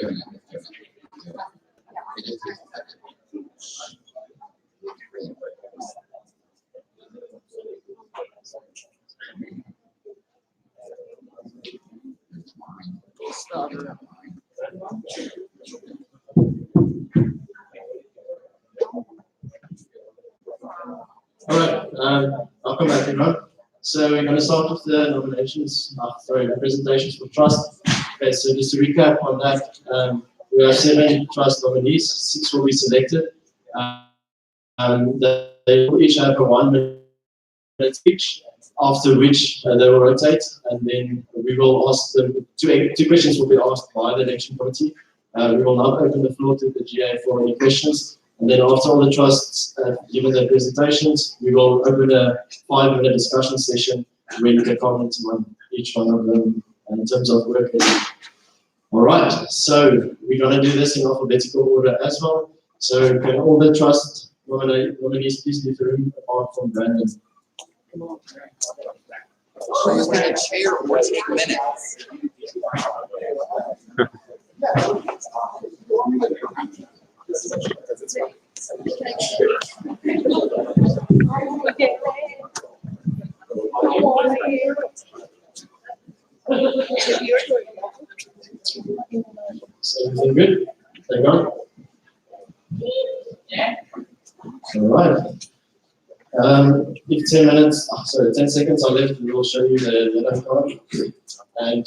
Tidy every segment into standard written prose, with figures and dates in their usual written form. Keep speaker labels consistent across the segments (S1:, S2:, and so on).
S1: All right, welcome back, everyone. So we're going to start with the nominations, the presentations for trust. Okay, so just to recap on that, we have 7 trust nominees, 6 will be selected. They will each have a 1 minute speech, after which they will rotate, and then we will ask them, two questions will be asked by the election committee. We will now open the floor to the GA for any questions. And then after all the trusts given their presentations, we will open a 5-minute discussion session where you can comment on each one of them in terms of work. All right, so we're going to do this in alphabetical order as well. So can all the trust nominees please leave the room apart from Brandon?
S2: Who's going to chair or take minutes?
S1: So everything good? Hang on. All right. If 10 seconds are left, we will show you the yellow card. And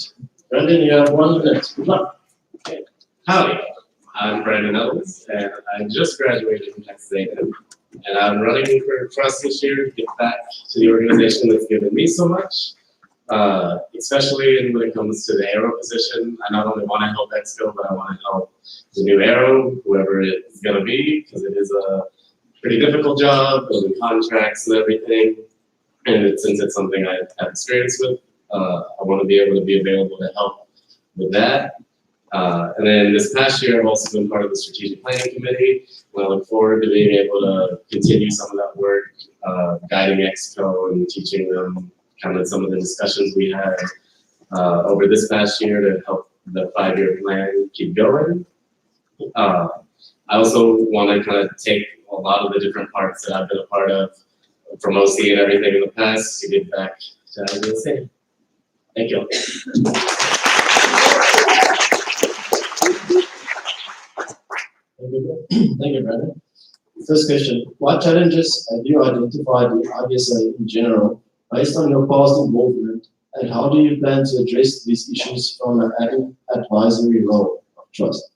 S1: Brandon, you have 1 minute. Good luck.
S3: Howdy, I'm Brandon Ellis, and I just graduated from Texas A&M, and I'm running for trust this year to get back to the organization that's given me so much, especially when it comes to the Aero position. I not only want to help Exco, but I want to help the new Aero, whoever it's going to be, because it is a pretty difficult job, building contracts and everything, and since it's something I have experience with, I want to be able to be available to help with that. And then this past year, I've also been part of the strategic planning committee. And I look forward to being able to continue some of that work, guiding Exco and teaching them kind of some of the discussions we had over this past year to help the 5-year plan keep going. I also want to kind of take a lot of the different parts that I've been a part of from OC and everything in the past to get back to IVSA. Thank you.
S1: Thank you, Brandon. First question, what challenges have you identified in IVSA in general based on your past involvement, and how do you plan to address these issues from an advisory role of trust?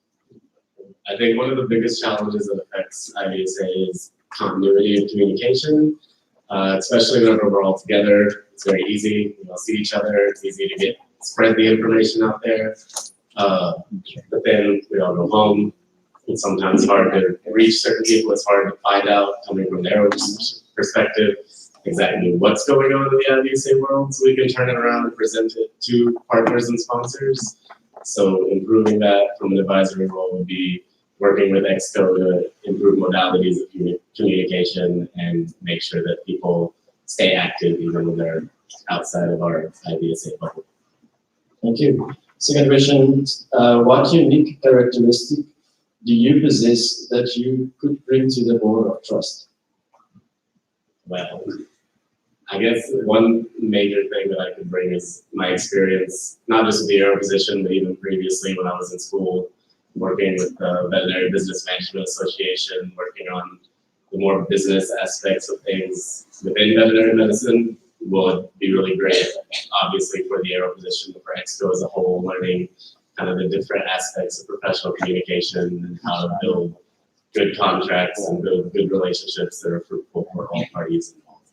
S3: I think one of the biggest challenges that affects IVSA is continuity of communication, especially whenever we're all together. It's very easy, we all see each other, it's easy to spread the information out there, but then we all go home. It's sometimes hard to reach certain people. It's hard to find out, coming from their perspective, exactly what's going on in the IVSA world, so we can turn it around and present it to partners and sponsors. So improving that from an advisory role would be working with Exco to improve modalities of communication and make sure that people stay active even when they're outside of our IVSA bubble.
S1: Thank you. Second question, what unique characteristic do you possess that you could bring to the board of trust?
S3: Well, I guess one major thing that I could bring is my experience, not just with the Aero position, but even previously when I was in school, working with the Veterinary Business Management Association, working on the more business aspects of things within veterinary medicine would be really great, obviously for the Aero position, but for Exco as a whole, learning kind of the different aspects of professional communication and how to build good contracts and build good relationships that are fruitful for all parties involved.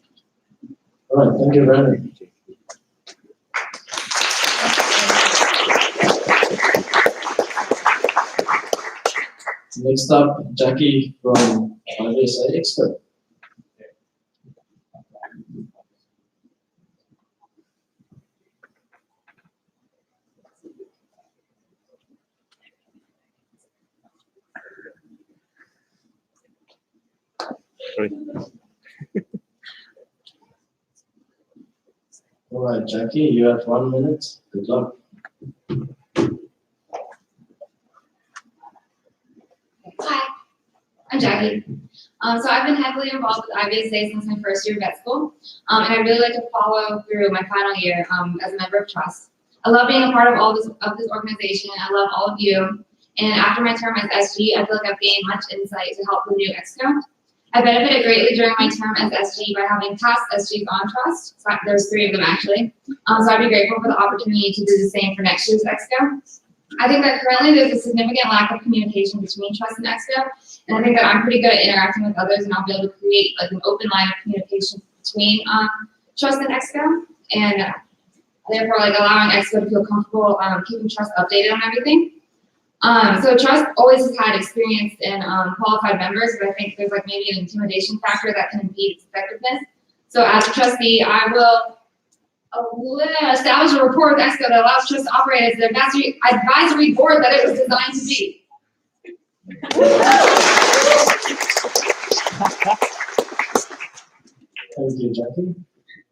S1: All right, thank you, Brandon. Next up, Jackie from IVSA Exco. All right, Jackie, you have 1 minute. Good luck.
S4: I'm Jackie. So I've been heavily involved with IVSA since my first year of vet school, and I really like to follow through my final year as a member of trust. I love being a part of this organization. I love all of you. And after my term as SG, I feel like I've gained much insight to help the new EXCO. I benefited greatly during my term as SG by having past SGs on trust. So there's 3 of them actually. So I'd be grateful for the opportunity to do the same for next year's EXCO. I think that currently there's a significant lack of communication between trust and EXCO, and I think that I'm pretty good at interacting with others, and I'll be able to create like an open line of communication between trust and EXCO, and therefore like allowing EXCO to feel comfortable keeping trust updated on everything. So trust always has had experience in qualified members, but I think there's like maybe an intimidation factor that can impede its effectiveness. So as a trustee, I will establish a report with EXCO that allows trust to operate as the advisory board that it was designed to be.
S1: Thank you, Jackie.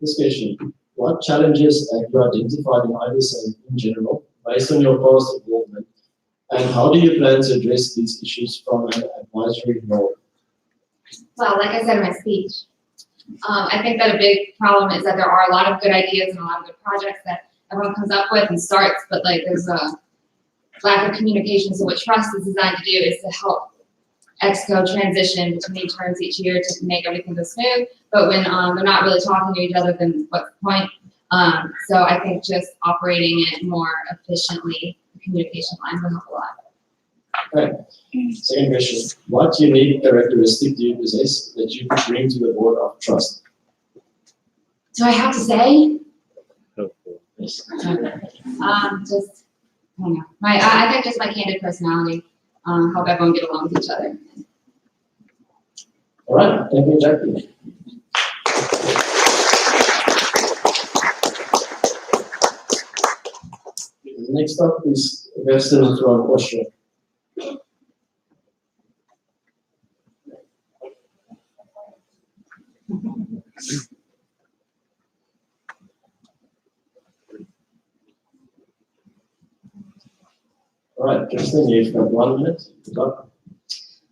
S1: Discussion. What challenges have you identified in IVSA in general, based on your past involvement, and how do you plan to address these issues from an advisory role?
S4: Well, like I said in my speech, I think that a big problem is that there are a lot of good ideas and a lot of good projects that everyone comes up with and starts, but like there's a lack of communication. So what trust is designed to do is to help EXCO transition between terms each year to make everything go smooth. But when they're not really talking to each other, then what's the point? So I think just operating it more efficiently, the communication lines will help a lot.
S1: Okay. Second question. What unique characteristic do you possess that you could bring to the board of trust?
S4: Do I have to say?
S1: Yes.
S4: Just, I don't know. I think just my candid personality, help everyone get along with each other.
S1: All right. Thank you, Jackie. Next up is Weston from Croatia. All right, Kirsten, you've got 1 minute. Good luck.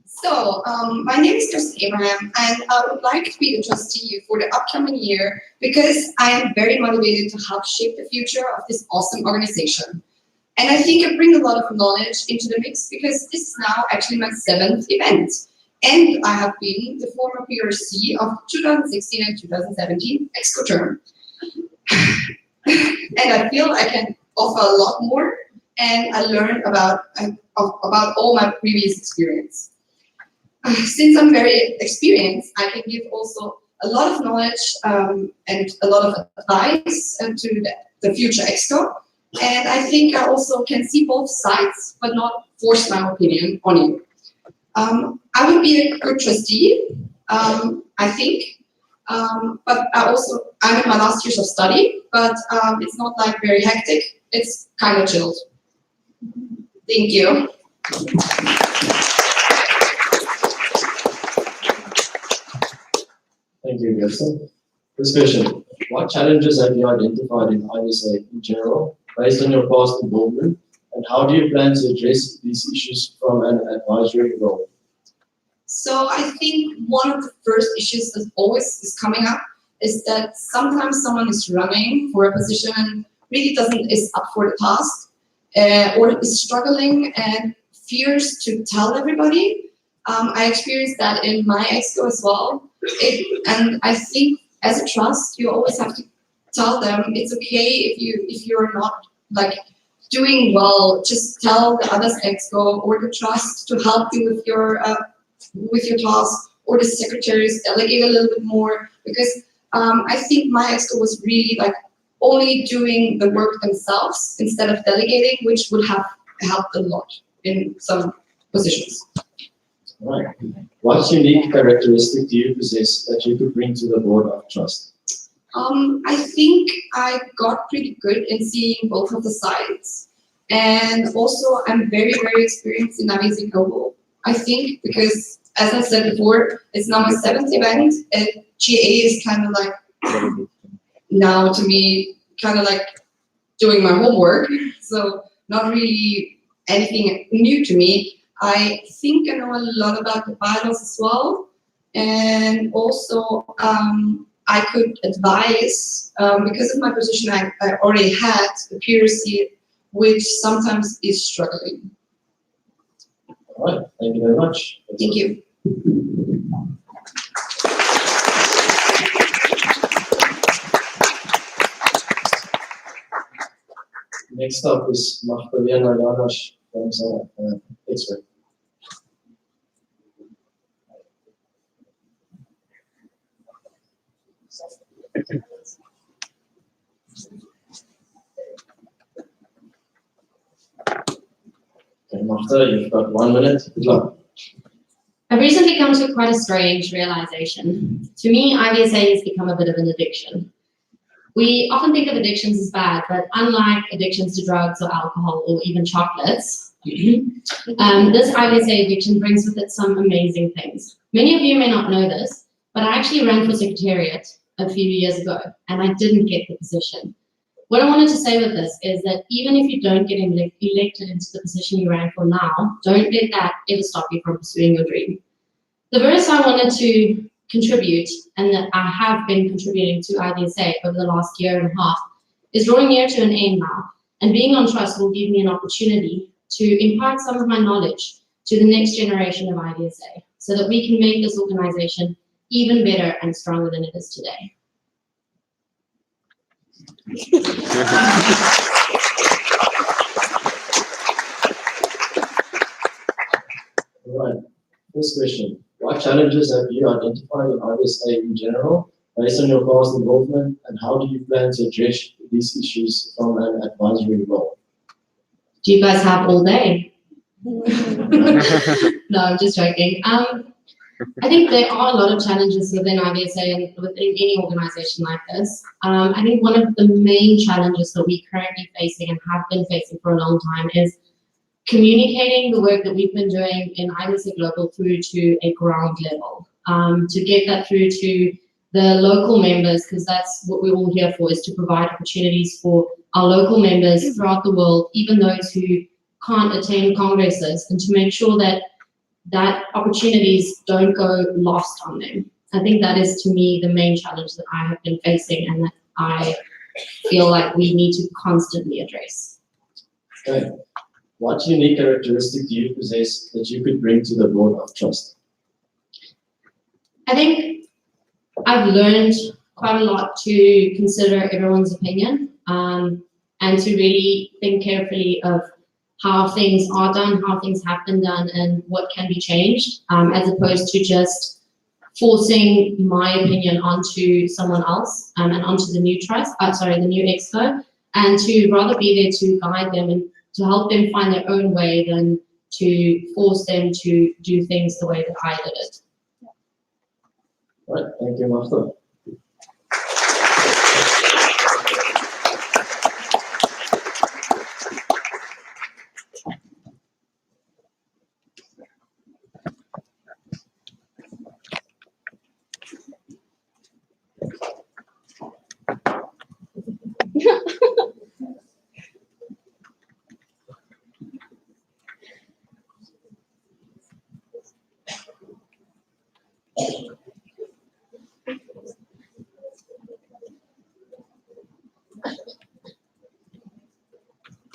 S5: So, my name is Kirsten Abraham, and I would like to be the trustee for the upcoming year because I am very motivated to help shape the future of this awesome organization. And I think I bring a lot of knowledge into the mix because this is now actually my 7th event. And I have been the former PRC of 2016 and 2017 EXCO term. And I feel I can offer a lot more, and I learned about all my previous experience. Since I'm very experienced, I can give also a lot of knowledge and a lot of advice to the future EXCO. And I think I also can see both sides, but not force my opinion on you. I would be a good trustee, I think. But I'm in my last years of study, but it's not like very hectic. It's kind of chilled. Thank you.
S1: Thank you, Kirsten. Discussion. What challenges have you identified in IVSA in general, based on your past involvement, and how do you plan to address these issues from an advisory role?
S5: So I think one of the first issues that always is coming up is that sometimes someone is running for a position and really is up for the task, or is struggling and fears to tell everybody. I experienced that in my EXCO as well. And I think as a trust, you always have to tell them it's okay if you're not like doing well. Just tell the others EXCO or the trust to help you with your task, or the secretaries delegate a little bit more, because I think my EXCO was really like only doing the work themselves instead of delegating, which would have helped a lot in some positions.
S1: All right. What unique characteristic do you possess that you could bring to the board of trust?
S5: I think I got pretty good in seeing both of the sides, and also I'm very, very experienced in navigating global. I think because, as I said before, it's now my 7th event, and GA is kind of like now to me, kind of like doing my homework. So not really anything new to me. I think I know a lot about the bylaws as well, and also I could advise, because of my position, I already had the peer seat, which sometimes is struggling.
S1: All right, thank you very much.
S5: Thank you.
S1: Next up is Magdalena Janosch from Israel. Okay, Magda, you've got 1 minute. Good luck.
S6: I've recently come to quite a strange realization. To me, IVSA has become a bit of an addiction. We often think of addictions as bad, but unlike addictions to drugs or alcohol or even chocolates, this IVSA addiction brings with it some amazing things. Many of you may not know this, but I actually ran for secretariat a few years ago, and I didn't get the position. What I wanted to say with this is that even if you don't get elected into the position you ran for now, don't let that ever stop you from pursuing your dream. The verse I wanted to contribute, and that I have been contributing to IVSA over the last year and a half, is drawing near to an end now, and being on trust will give me an opportunity to impart some of my knowledge to the next generation of IVSA, so that we can make this organization even better and stronger than it is today.
S1: All right, first question. What challenges have you identified in IVSA in general, based on your past involvement, and how do you plan to address these issues from an advisory role?
S6: Do you guys have all day? No, I'm just joking. I think there are a lot of challenges within IVSA and within any organization like this. I think one of the main challenges that we're currently facing and have been facing for a long time is communicating the work that we've been doing in IVSA Global through to a ground level, to get that through to the local members, because that's what we're all here for, is to provide opportunities for our local members throughout the world, even those who can't attend congresses, and to make sure that opportunities don't go lost on them. I think that is, to me, the main challenge that I have been facing and that I feel like we need to constantly address.
S1: Okay. What unique characteristic do you possess that you could bring to the board of trust?
S6: I think I've learned quite a lot to consider everyone's opinion, and to really think carefully of how things are done, how things have been done, and what can be changed, as opposed to just forcing my opinion onto someone else, and onto the new trust, the new exco, and to rather be there to guide them and to help them find their own way than to force them to do things the way that I did it.
S1: All right, thank you, Martha.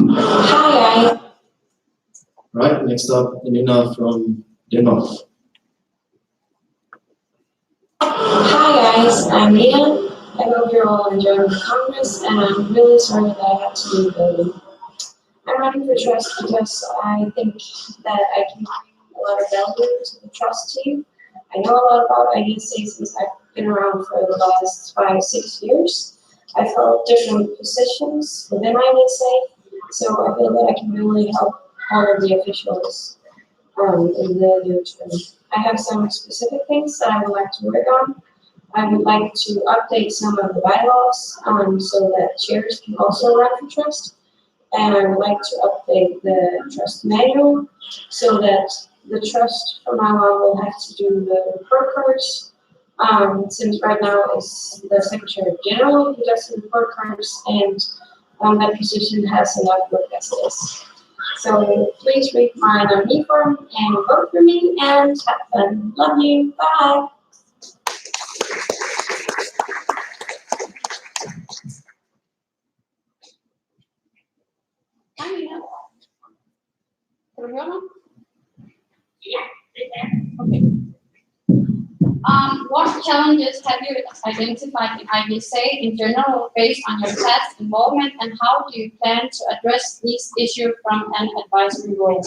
S7: Hi,
S1: Right, next up, Elena from Denmark.
S7: guys, I'm Leah. I hope you're all enjoying the Congress, and I'm really sorry that I had to leave early. I'm running for trust because I think that I can bring a lot of value to the trust team. I know a lot about IVSA since I've been around for the last 5-6 years. I've held different positions within IVSA, so I feel that I can really help all of the officials in the new term. I have some specific things that I would like to work on. I would like to update some of the bylaws so that chairs can also run for trust. And I would like to update the trust manual so that the trust from now on will have to do the report cards. Since right now it's the Secretary General who does the report cards, and that position has enough work as it is. So please read my nominee form and vote for me and have fun. Love you. Bye.
S6: What challenges have you identified in IVSA in general based on your past involvement, and how do you plan to address these issues from an advisory role?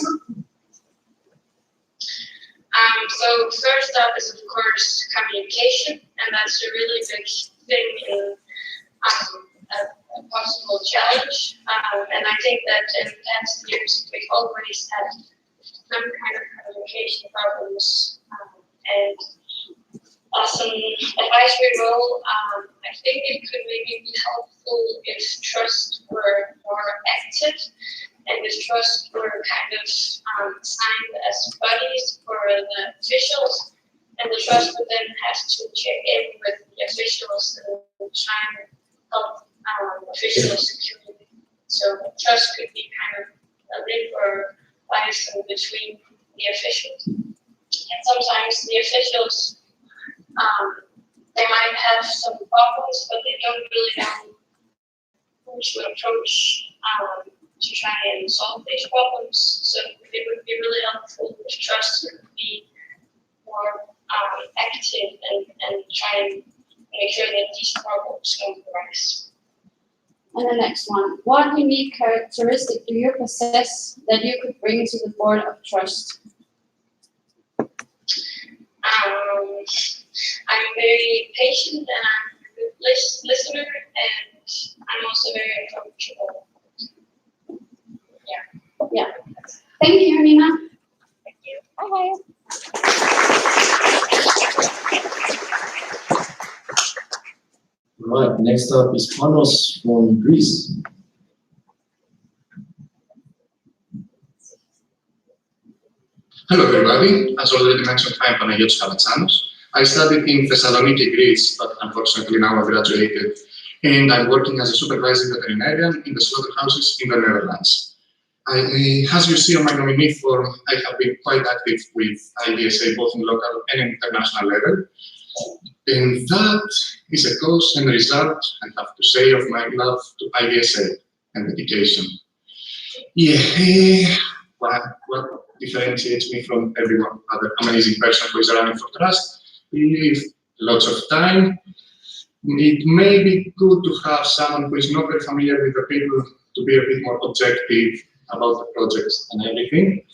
S8: So first up is of course communication, and that's a really big thing in a possible challenge. And I think that in the past years we've always had some kind of communication problems, and some advisory role. I think it could maybe be helpful if trust were more active, and if trust were kind of signed as buddies for the officials, and the trust would then have to check in with the officials and try and help official security. So trust could be kind of a link or liaison between the officials. And sometimes the officials, they might have some problems, but they don't really know who to approach to try and solve these problems. So it would be really helpful if trust could be more active and try and make sure that these problems don't arise.
S6: And the next one, what unique characteristic do you possess that you could bring to the board of trust?
S8: I'm very patient and I'm a good listener, and I'm also very approachable.
S6: Yeah. Thank you, Nina.
S8: Thank you.
S6: Bye.
S1: Right, next up is Panos from Greece.
S9: Hello everybody, as already mentioned, I'm Panagiotis Kalatsanos. I studied in Thessaloniki, Greece, but unfortunately now I graduated, and I'm working as a supervising veterinarian in the slaughterhouses in the Netherlands. As you see on my nominee form, I have been quite active with IVSA both in local and international level, and that is a cause and result, I have to say, of my love to IVSA and dedication. Yeah, what differentiates me from everyone other amazing person who is running for trust is lots of time. It may be good to have someone who is not very familiar with the people to be a bit more objective about the projects and everything.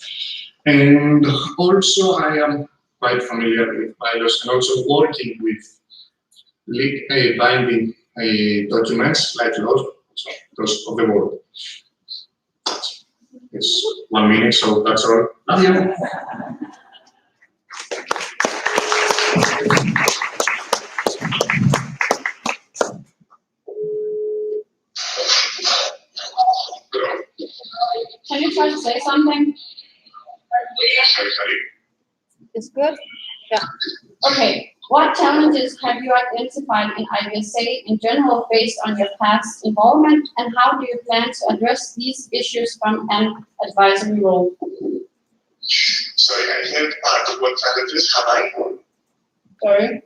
S9: And also I am quite familiar with bylaws and also working with binding documents like laws across of the world. It's 1 minute, so that's all. Love you.
S6: Can you try to say something?
S9: Sorry.
S6: It's good? Yeah. Okay. What challenges have you identified in IVSA in general based on your past involvement, and how do you plan to address these issues from an advisory role?
S9: Sorry, I heard part of what challenges have I?
S6: Sorry.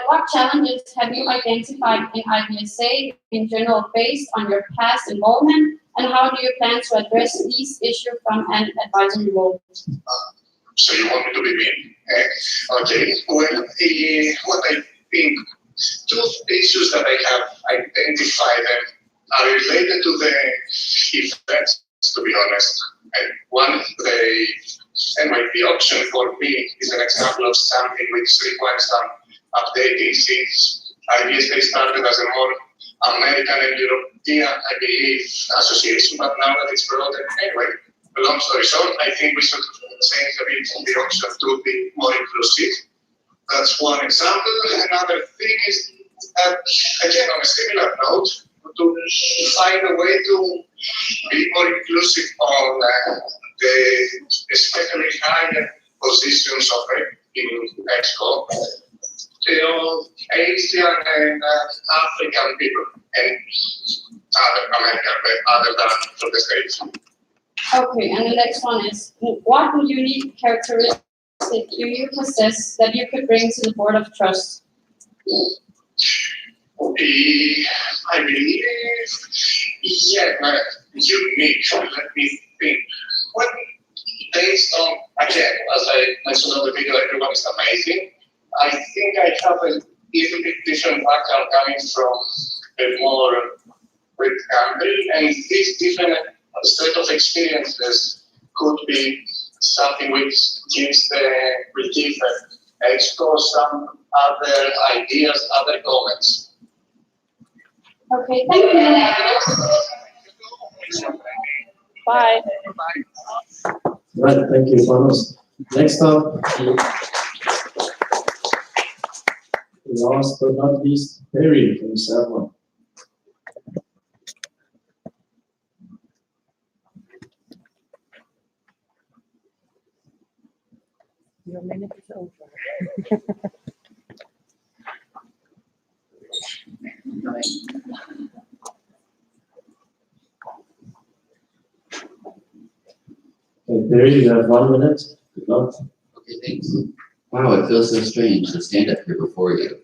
S6: What challenges have you identified in IVSA in general based on your past involvement, and how do you plan to address these issues from an advisory role?
S9: So you want me to begin? Okay. Well, what I think, two issues that I have identified are related to the events, to be honest. And one, the NYP option for me is an example of something which requires some updating since IVSA started as a more American and European, I believe, association, but now that it's broader, anyway, long story short, I think we should change a bit the option to be more inclusive. That's one example. Another thing is that, again, on a similar note, to find a way to be more inclusive on the especially higher positions of it in EXCO. Asian and African people and other American, other than from the States.
S7: Okay, and the next one is, what unique characteristic do you possess that you could bring to the board of trust?
S9: I believe, unique. Let me think. Well, based on, again, as I mentioned on the video, everyone is amazing. I think I have a little bit different background coming from a more with country, and this different set of experiences could be something which gives will give explore some other ideas, other comments.
S7: Okay, thank you. Bye.
S1: Right, thank you, Carlos. Next up, last but not least, Perry from Salmon.
S10: Your minute is over.
S1: Okay, Perry, you have 1 minute. Good luck.
S2: Okay, thanks. Wow, it feels so strange to stand up here before you.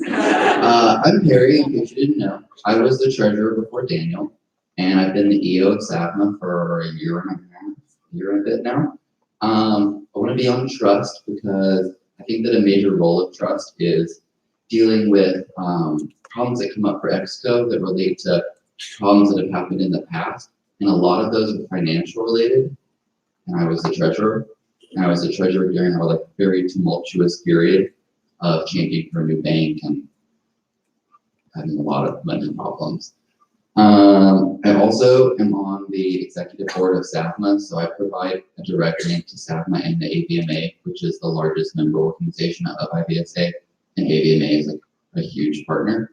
S2: I'm Perry, in case you didn't know. I was the treasurer before Daniel, and I've been the EO of SAPMA for a year and a bit now. I want to be on trust because I think that a major role of trust is dealing with problems that come up for EXCO that relate to problems that have happened in the past. And a lot of those are financial related. And I was the treasurer. And I was the treasurer during our very tumultuous period of changing for a new bank and having a lot of money problems. I also am on the executive board of SAPMA, so I provide a direct link to SAPMA and the AVMA, which is the largest member organization of IVSA, and AVMA is a huge partner.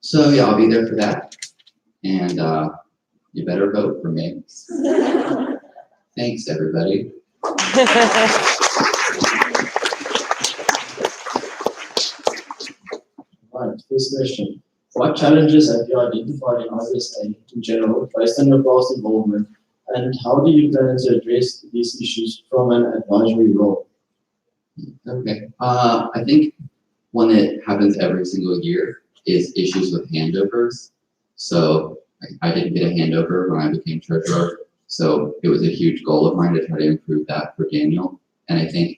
S2: So yeah, I'll be there for that, and you better vote for me. Thanks, everybody.
S1: Right, first question. What challenges have you identified in IVSA in general based on your past involvement, and how do you plan to address these issues from an advisory role?
S2: Okay, I think one that happens every single year is issues with handovers. So I didn't get a handover when I became treasurer, so it was a huge goal of mine to try to improve that for Daniel. And I think,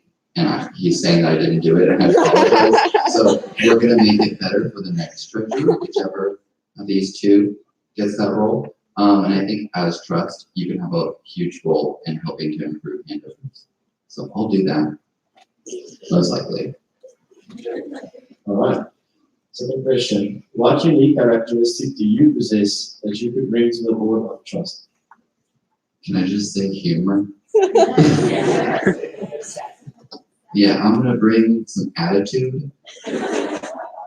S2: he's saying that I didn't do it, and I apologize. So we're going to make it better for the next treasurer, whichever of these two gets that role. And I think as trust, you can have a huge role in helping to improve handovers. So I'll do that, most likely.
S1: All right. Second question. What unique characteristic do you possess that you could bring to the board of trust?
S2: Can I just say humor? Yeah, I'm going to bring some attitude,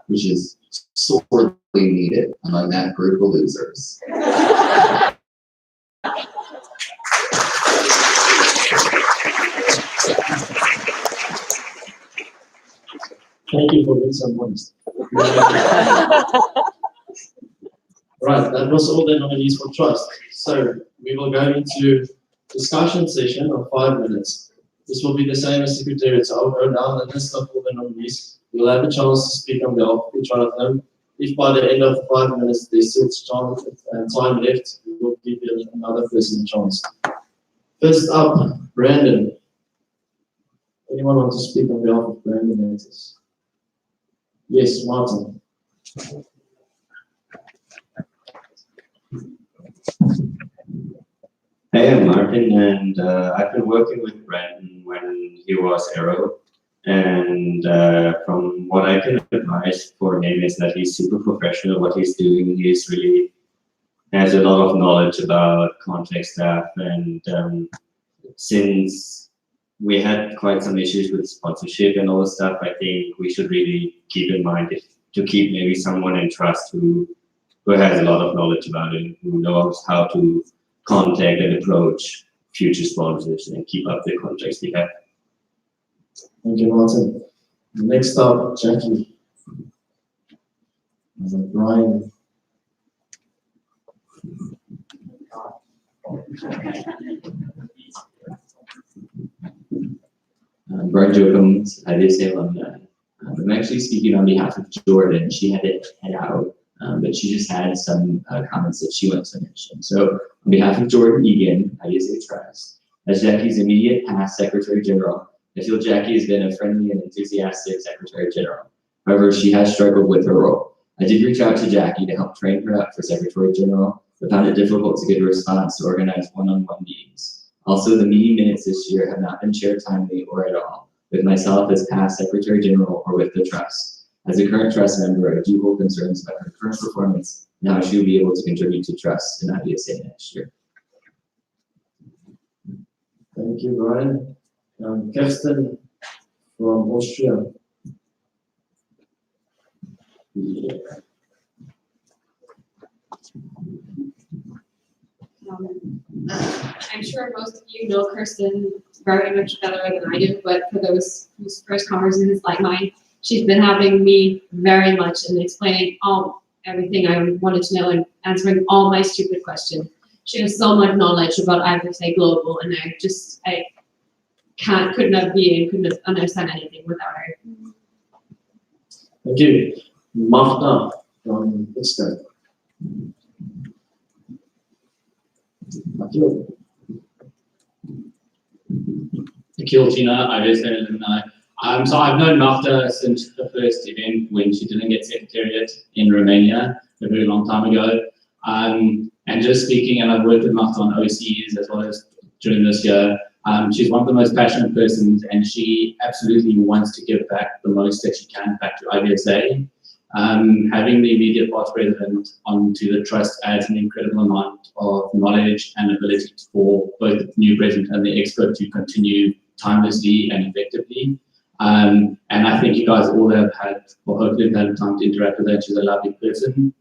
S2: which is sorely needed among that group of losers.
S1: Thank you for being so honest. Right, that was all the nominees for trust. So we will go into discussion session of 5 minutes. This will be the same as Secretariat, so I'll go down the list of all the nominees. You'll have a chance to speak on behalf of each one of them. If by the end of 5 minutes there's still time left, we will give you another person a chance. First up, Brandon. Anyone want to speak on behalf of Brandon? Yes, Martin.
S11: Hey, I'm Martin, and I've been working with Brandon when he was Aero, and from what I can advise for him is that he's super professional. What he's doing, he's really has a lot of knowledge about contract staff, and since we had quite some issues with sponsorship and all the stuff, I think we should really keep in mind to keep maybe someone in trust who has a lot of knowledge about it, who knows how to contact and approach future sponsors and keep up the contracts we have.
S1: Thank you, Martin. Next up, Jackie. Brian.
S2: Brian Jokums, IVSA alumni. I'm actually speaking on behalf of Jordan. She had to head out, but she just had some comments that she wants to mention. So on behalf of Jordan Egan, IVSA Trust, as Jackie's immediate past Secretary General, I feel Jackie has been a friendly and enthusiastic Secretary General. However, she has struggled with her role. I did reach out to Jackie to help train her up for Secretary General, but found it difficult to get a response to organize one-on-one meetings. Also, the meeting minutes this year have not been shared timely or at all, with myself as past Secretary General or with the Trust. As a current Trust member, I do hold concerns about her current performance and how she will be able to contribute to Trust in IVSA next year.
S1: Thank you, Brian. Kirsten from Austria.
S4: I'm sure most of you know Kirsten very much better than I do, but for those whose first conversations like mine, she's been helping me very much in explaining everything I wanted to know and answering all my stupid questions. She has so much knowledge about IVSA Global, and I couldn't have understand anything without her.
S1: Thank you. Magda from IVSA.
S12: Akil Tina, IVSA alumni. So I've known Magda since the first event when she didn't get secretariat in Romania a very long time ago. And just speaking, and I've worked with Magda on OCs as well as during this year. She's one of the most passionate persons, and she absolutely wants to give back the most that she can back to IVSA. Having the immediate past president onto the trust adds an incredible amount of knowledge and ability for both the new president and the expert to continue timelessly and effectively. And I think you guys all have had, or hopefully have had time to interact with her. She's a lovely person.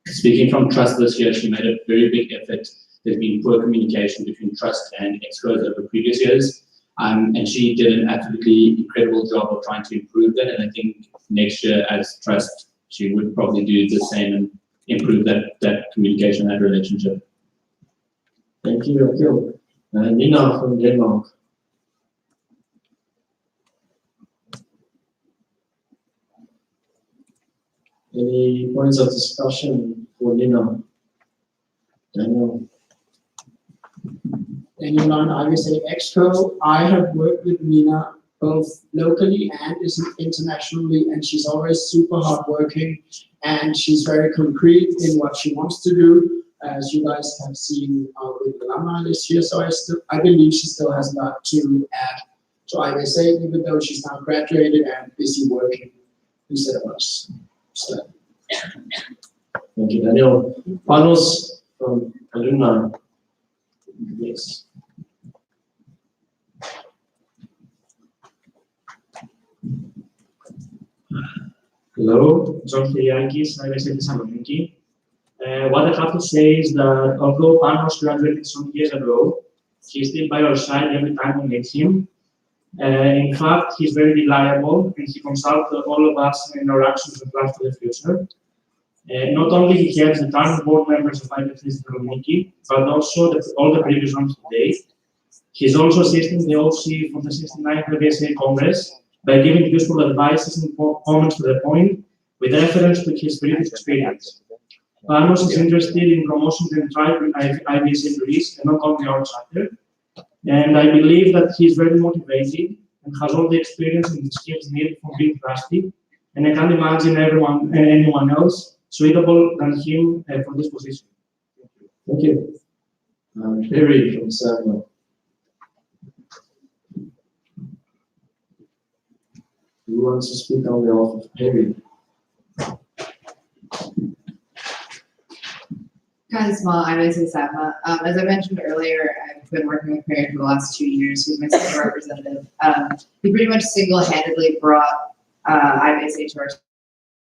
S12: Speaking from trust this year, she made a very big effort. There's been poor communication between trust and experts over previous years. And she did an absolutely incredible job of trying to improve that. And I think next year as trust, she would probably do the same and improve that communication and relationship.
S1: Thank you, Akil. Nina from Denmark. Any points of discussion for Nina? Daniel.
S13: Daniel on IVSA Exco. I have worked with Nina both locally and internationally, and she's always super hardworking, and she's very concrete in what she wants to do, as you guys have seen with the alumni this year. So I believe she still has a lot to add to IVSA, even though she's now graduated and busy working instead of us. So.
S1: Thank you, Daniel. Panos from alumni. Yes.
S14: Hello, John Filiakis, IVSA Thessaloniki. What I have to say is that although Panos graduated some years ago, he's still by our side every time we meet him. In fact, he's very reliable and he consults all of us in our actions and plans for the future. Not only he helps the current board members of IVSA Thessaloniki, but also all the previous ones today. He's also assisting the OC for the 69th IVSA Congress by giving useful advice and comments to the point with reference to his previous experience. Panos is interested in promotions and thriving IVSA Greece and not only our chapter. And I believe that he is very motivated and has all the experience and skills needed for being trustee. And I can't imagine anyone else suitable than him for this position.
S1: Thank you. Perry from Samuel. Who wants to speak on behalf of Perry?
S15: Kind of small, I'm IVSA Sapma. As I mentioned earlier, I've been working with Perry for the last 2 years. He's my senior representative. He pretty much single-handedly brought IVSA to our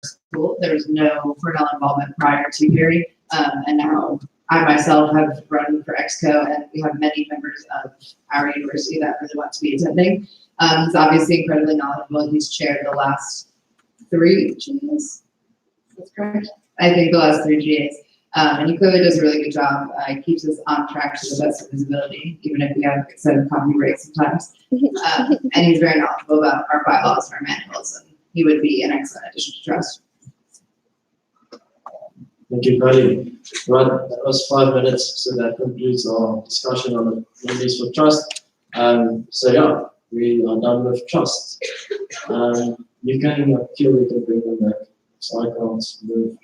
S15: school. There was no Cornell involvement prior to Perry, and now I myself have run for Exco, and we have many members of our university that really want to be attending. He's obviously incredibly knowledgeable. He's chaired the last 3 GMs. That's correct. I think the last 3 GAs. And he clearly does a really good job. He keeps us on track to the best of his ability, even if we have extended coffee breaks sometimes. And he's very knowledgeable about our bylaws and our manuals, and he would be an excellent addition to trust.
S1: Thank you, Patty. Right, that was 5 minutes, so that concludes our discussion on the nominees for trust. So yeah, we are done with trust. You can feel we can bring them back, so I can't move.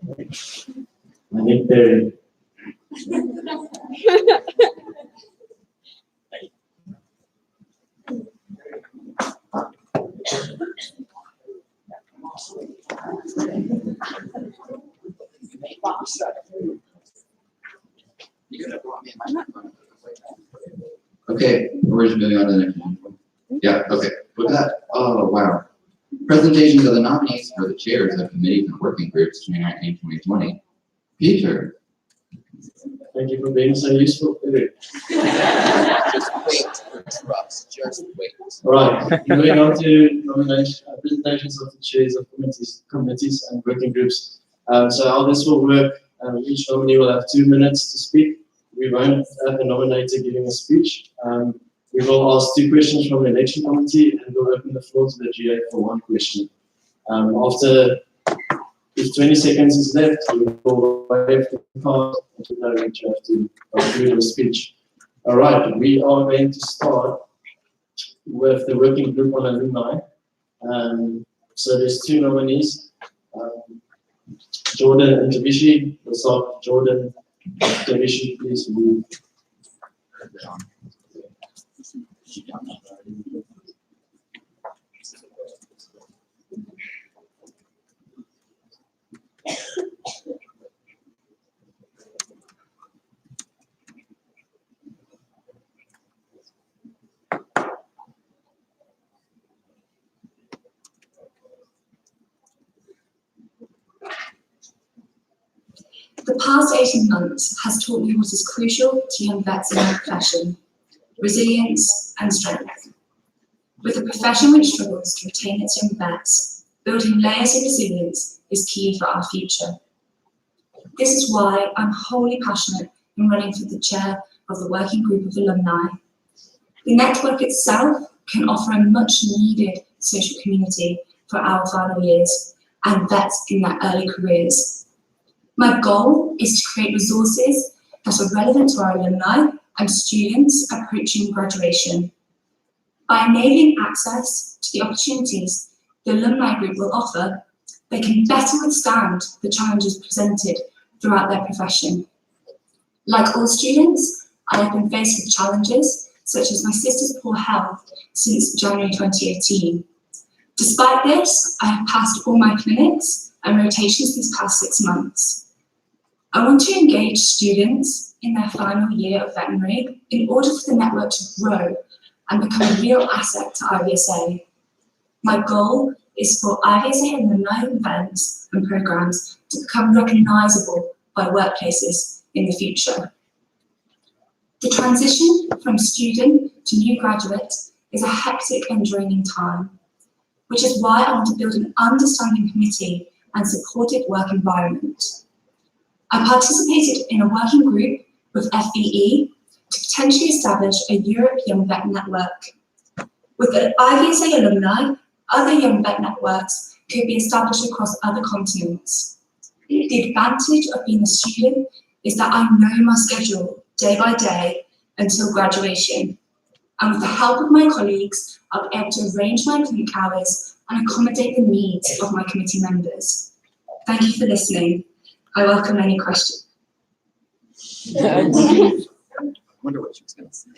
S1: I need Perry.
S2: Okay, we're just moving on to the next one. Yeah, okay. With that, oh wow. Presentations of the nominees for the chairs of committees and working groups 2019-2020. Peter.
S1: Thank you for being so useful, Perry.
S2: Just wait for trust. Just wait.
S1: All right, moving on to presentations of the chairs of committees and working groups. So how this will work, each nominee will have 2 minutes to speak. We won't have the nominator giving a speech. We will ask 2 questions from the election committee and we'll open the floor to the GA for 1 question. If 20 seconds is left, we will wave the card until you have to conclude your speech. All right, we are going to start with the working group on alumni. So there's 2 nominees, Jordan and Tabishi. We'll start with Jordan. Tabishi, please move.
S16: The past 18 months has taught me what is crucial to young vets in our profession: resilience and strength. With a profession which struggles to retain its young vets, building layers of resilience is key for our future. This is why I'm wholly passionate in running for the chair of the working group of alumni. The network itself can offer a much needed social community for our final years and vets in their early careers. My goal is to create resources that are relevant to our alumni and students approaching graduation. By enabling access to the opportunities the alumni group will offer, they can better withstand the challenges presented throughout their profession. Like all students, I have been faced with challenges such as my sister's poor health since January 2018. Despite this, I have passed all my clinics and rotations these past 6 months. I want to engage students in their final year of veterinary in order for the network to grow and become a real asset to IVSA. My goal is for IVSA alumni events and programs to become recognisable by workplaces in the future. The transition from student to new graduate is a hectic and draining time, which is why I want to build an understanding committee and supportive work environment. I participated in a working group with FVE to potentially establish a Europe Young Vet network. With the IVSA alumni, other young vet networks could be established across other continents. The advantage of being a student is that I know my schedule day by day until graduation. And with the help of my colleagues, I'll be able to arrange my clinic hours and accommodate the needs of my committee members. Thank you for listening. I welcome any questions.
S2: I wonder what she was going to say.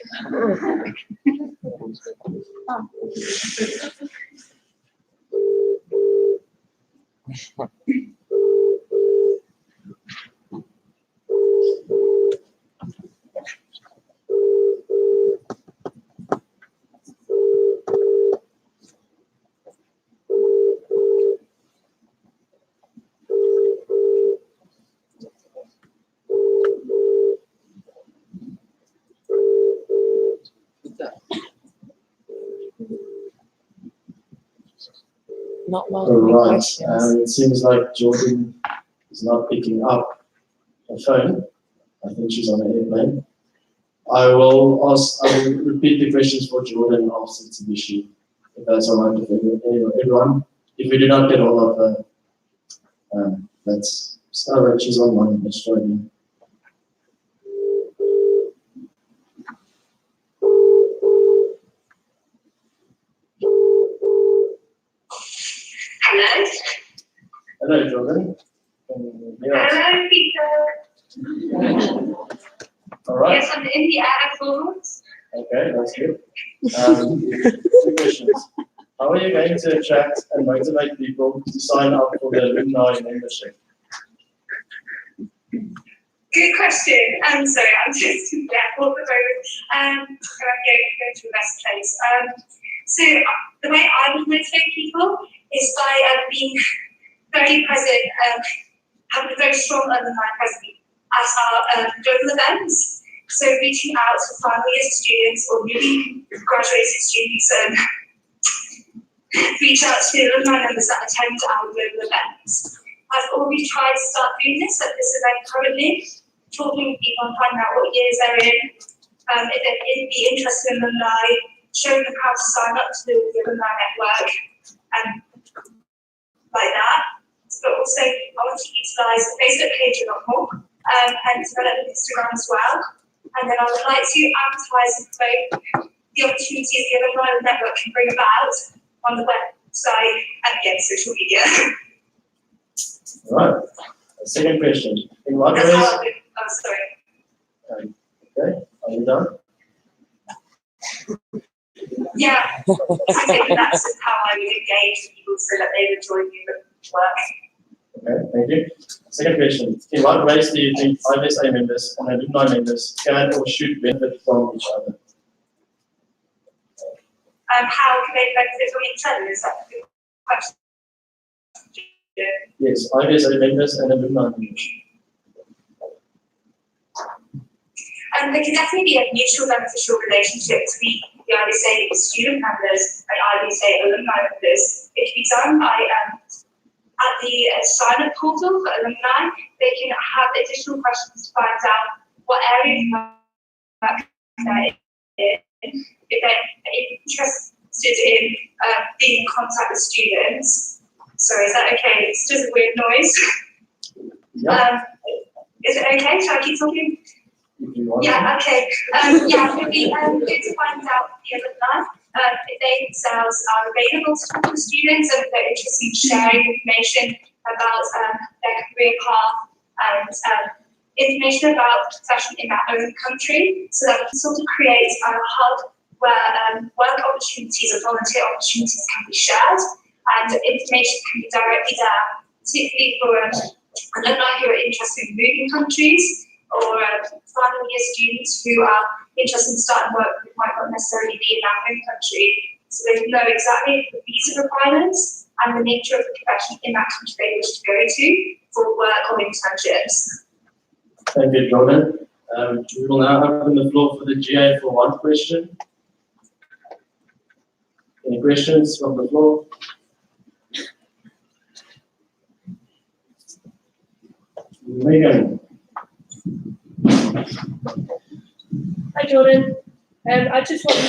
S10: not long
S1: Right,
S10: questions.
S1: it seems like Jordan is not picking up her phone. I think she's on an airplane. I will repeat the questions for Jordan after Mitsubishi, if that's all right with everyone. If we do not get all of her, that's all right, she's online, let's try again.
S8: Hello.
S1: Hello, Jordan. Can you hear us?
S8: Hello, Peter.
S1: All right.
S8: Yes, I'm in the airport.
S1: Okay, that's good. Two questions. How are you going to attract and motivate people to sign up for the alumni membership?
S8: Good question. I'm sorry, I'm just in the airport at the moment. And I'm going to the best place. So the way I would motivate people is by being very present, having a very strong alumni presence at our global events. So reaching out to final year students or newly graduated students and reach out to the alumni members that attend our global events. I've already tried to start doing this at this event currently, talking with people and finding out what years they're in, if they'd be interested in alumni, showing them how to sign up to the alumni network, and like that. But also, I want to utilise the Facebook page a lot more, and develop Instagram as well. And then I would like to advertise and promote the opportunities the alumni network can bring about on the website and again, social media.
S1: All right. Second question. In what ways?
S8: Oh, sorry.
S1: Okay, are you done?
S8: Yeah, I think that's how I would engage people so that they would join me in work.
S1: Okay, thank you. Second question. In what ways do you think IVSA members and alumni members can or should benefit from each other?
S8: How can they benefit from each other? Is that the question?
S1: Yes, IVSA members and alumni members.
S8: There can definitely be a mutual beneficial relationship between the IVSA student members and IVSA alumni members. It can be done by at the sign-up portal for alumni. They can have additional questions to find out what areas of work they're in, if they're interested in being in contact with students. Sorry, is that okay? It's just a weird noise.
S1: Yeah.
S8: Is it okay? Shall I keep talking?
S1: Yeah,
S8: okay. Yeah, it would be good to find out the alumni if they themselves are available to talk to students and if they're interested in sharing information about their career path and information about profession in their own country, so that we can sort of create a hub where work opportunities and volunteer opportunities can be shared and information can be directly there, particularly for alumni who are interested in moving countries, or final year students who are interested in starting work but might not necessarily be in their home country, so they know exactly the visa requirements and the nature of the profession in that country they wish to go to for work or internships.
S1: Thank you, Jordan. We will now open the floor for the GA for one question. Any questions from the floor? Megan.
S17: Hi, Jordan. I just wanted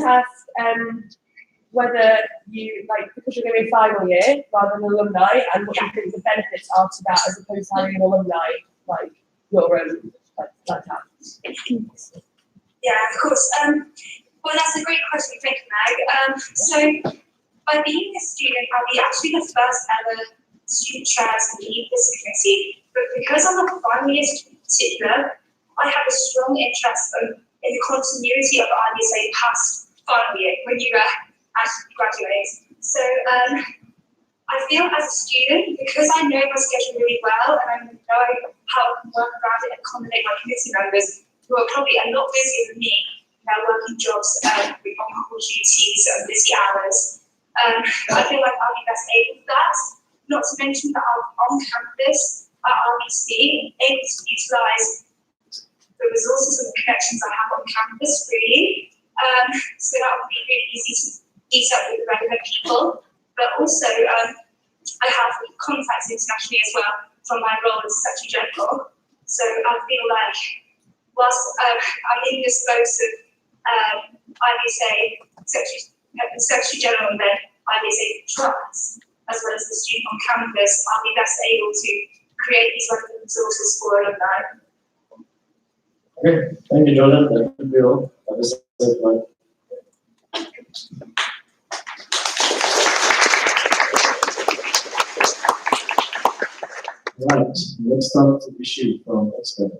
S17: to ask whether you, because you're going to be final year rather than alumni, and what you think the benefits are to that as opposed to having an alumni like your own, like that.
S8: Yeah, of course. Well, that's a great question, thank you, Meg. So, by being a student, I'll be actually the first ever student chair to lead this committee. But because I'm a final year student in particular, I have a strong interest in the continuity of IVSA past final year when you actually graduate. So, I feel as a student, because I know my schedule really well and I know how I can work around it and accommodate my committee members who are probably a lot busier than me, working jobs with on-call duties and busy hours. I feel like I'll be best able for that. Not to mention that I'll be on campus at RBC, able to utilise the resources and the connections I have on campus freely, So that would be really easy to meet up with relevant people. But also, I have contacts internationally as well from my role as Secretary General. So I feel like whilst I'm in the spokes of IVSA, Secretary General, and then IVSA Trust, as well as the student on campus, I'll be best able to create these relevant resources for alumni.
S1: Okay, thank you, Jordan. That would be all. Have a safe flight. Right, next up to issue from expert.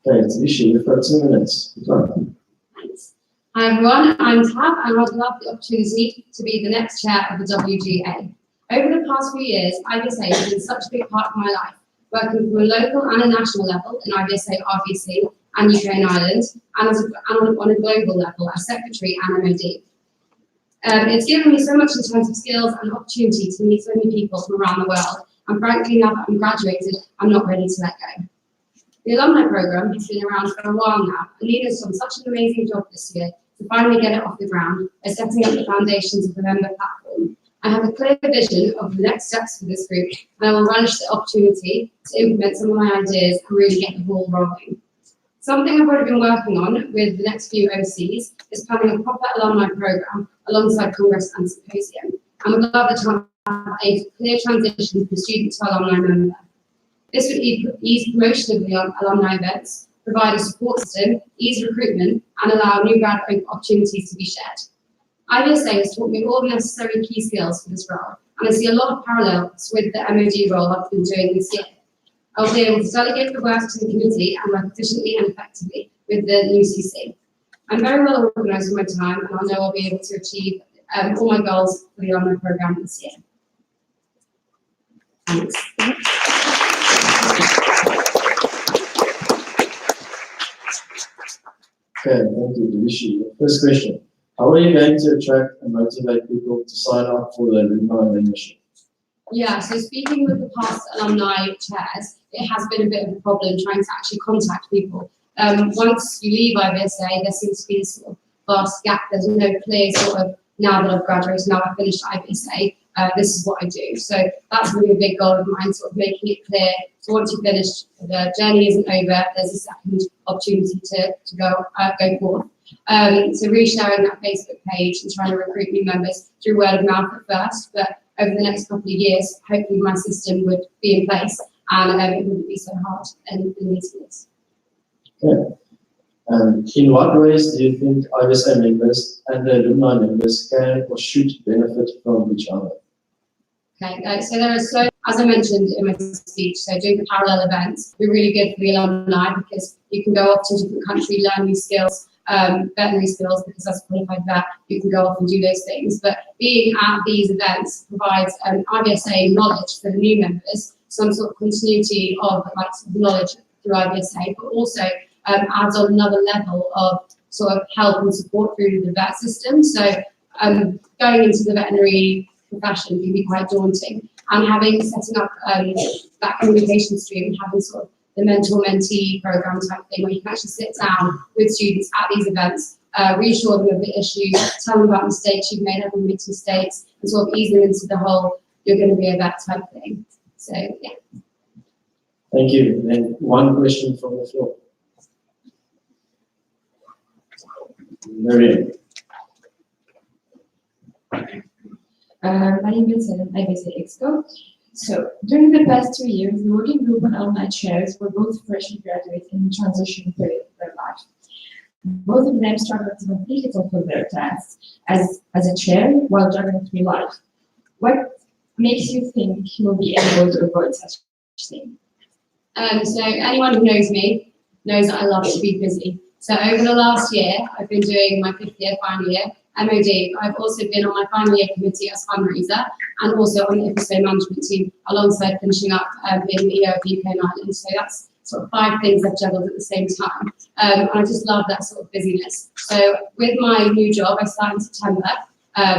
S1: Okay, it's issue. You've got 2 minutes. Good luck.
S6: Hi everyone, I'm Tab and I'd love the opportunity to be the next chair of the WGA. Over the past few years, IVSA has been such a big part of my life, working from a local and a national level in IVSA, RVC and UK and Ireland, and on a global level as Secretary and MOD. It's given me so much in terms of skills and opportunity to meet so many people from around the world, and frankly now that I'm graduated, I'm not ready to let go. The alumni program has been around for a while now, and Nina's done such an amazing job this year to finally get it off the ground by setting up the foundations of the member platform. I have a clear vision of the next steps for this group, and I will relish the opportunity to implement some of my ideas and really get the ball rolling. Something I've already been working on with the next few OCs is planning a proper alumni program alongside Congress and Symposium, and would love the chance to have a clear transition from student to alumni member. This would ease promotion of the alumni events, provide a support system, ease recruitment, and allow new grad opportunities to be shared. IVSA has taught me all the necessary key skills for this role, and I see a lot of parallels with the MOD role I've been doing this year. I'll be able to delegate the work to the committee and work efficiently and effectively with the new CC. I'm very well organised with my time, and I know I'll be able to achieve all my goals for the alumni programme this year. Thanks.
S1: Okay, thank you, Divishi. First question. How are you going to attract and motivate people to sign up for the alumni membership?
S6: Yeah, so speaking with the past alumni chairs, it has been a bit of a problem trying to actually contact people. Once you leave IVSA, there seems to be this sort of vast gap. There's no clear sort of, now that I've graduated, now I've finished IVSA, this is what I do. So that's really a big goal of mine, sort of making it clear. So once you've finished, the journey isn't over, there's a second opportunity to go forth. So really sharing that Facebook page and trying to recruit new members through word of mouth at first, but over the next couple of years, hopefully my system would be in place and it wouldn't be so hard in these years.
S1: Okay. In what ways do you think IVSA members and the alumni members can or should benefit from each other?
S6: Okay, so there are so, as I mentioned in my speech, so doing the parallel events be really good for the alumni because you can go off to a different country, learn new skills, veterinary skills, because as a qualified vet, you can go off and do those things. But being at these events provides IVSA knowledge for the new members, some sort of continuity of like knowledge through IVSA, but also adds on another level of sort of help and support through the vet system. So going into the veterinary profession can be quite daunting, and setting up that communication stream, having sort of the mentor-mentee program type thing where you can actually sit down with students at these events, reassure them of the issues, tell them about mistakes you've made, everyone makes mistakes, and sort of ease them into the whole you're going to be a vet type thing. So yeah.
S1: Thank you. And then one question from the floor. Marianne.
S18: My name is IVSA Exco. So during the past 2 years, the working group on alumni chairs were both fresh graduates in the transition period of their life. Both of them struggled to completely fulfill their tasks as a chair while juggling through life. What makes you think you'll be able to avoid such a thing?
S6: So anyone who knows me knows that I love to be busy. So over the last year, I've been doing my 5th year, final year, MOD. I've also been on my final year committee as fundraiser and also on the IVSA management team alongside finishing up being the EO of UK and Ireland. So that's sort of 5 things I've juggled at the same time. And I just love that sort of busyness. So with my new job, I start in September,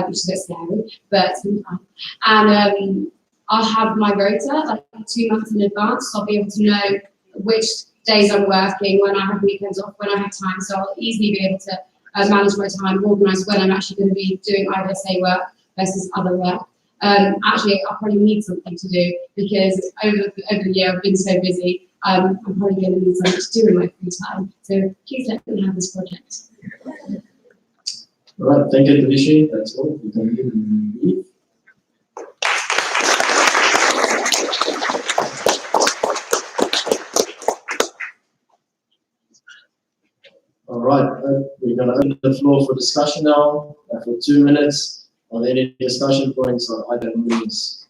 S6: which is a bit scary, but it's been fun. And I'll have my rota like 2 months in advance, so I'll be able to know which days I'm working, when I have weekends off, when I have time. So I'll easily be able to manage my time, organise when I'm actually going to be doing IVSA work versus other work. Actually, I'll probably need something to do because over the year I've been so busy. I'm probably going to need something to do in my free time. So please let me have this project.
S1: All right, thank you, Tavishi. That's all. You can leave. All right, we're going to open the floor for discussion now for 2 minutes. Are there any discussion points on either means?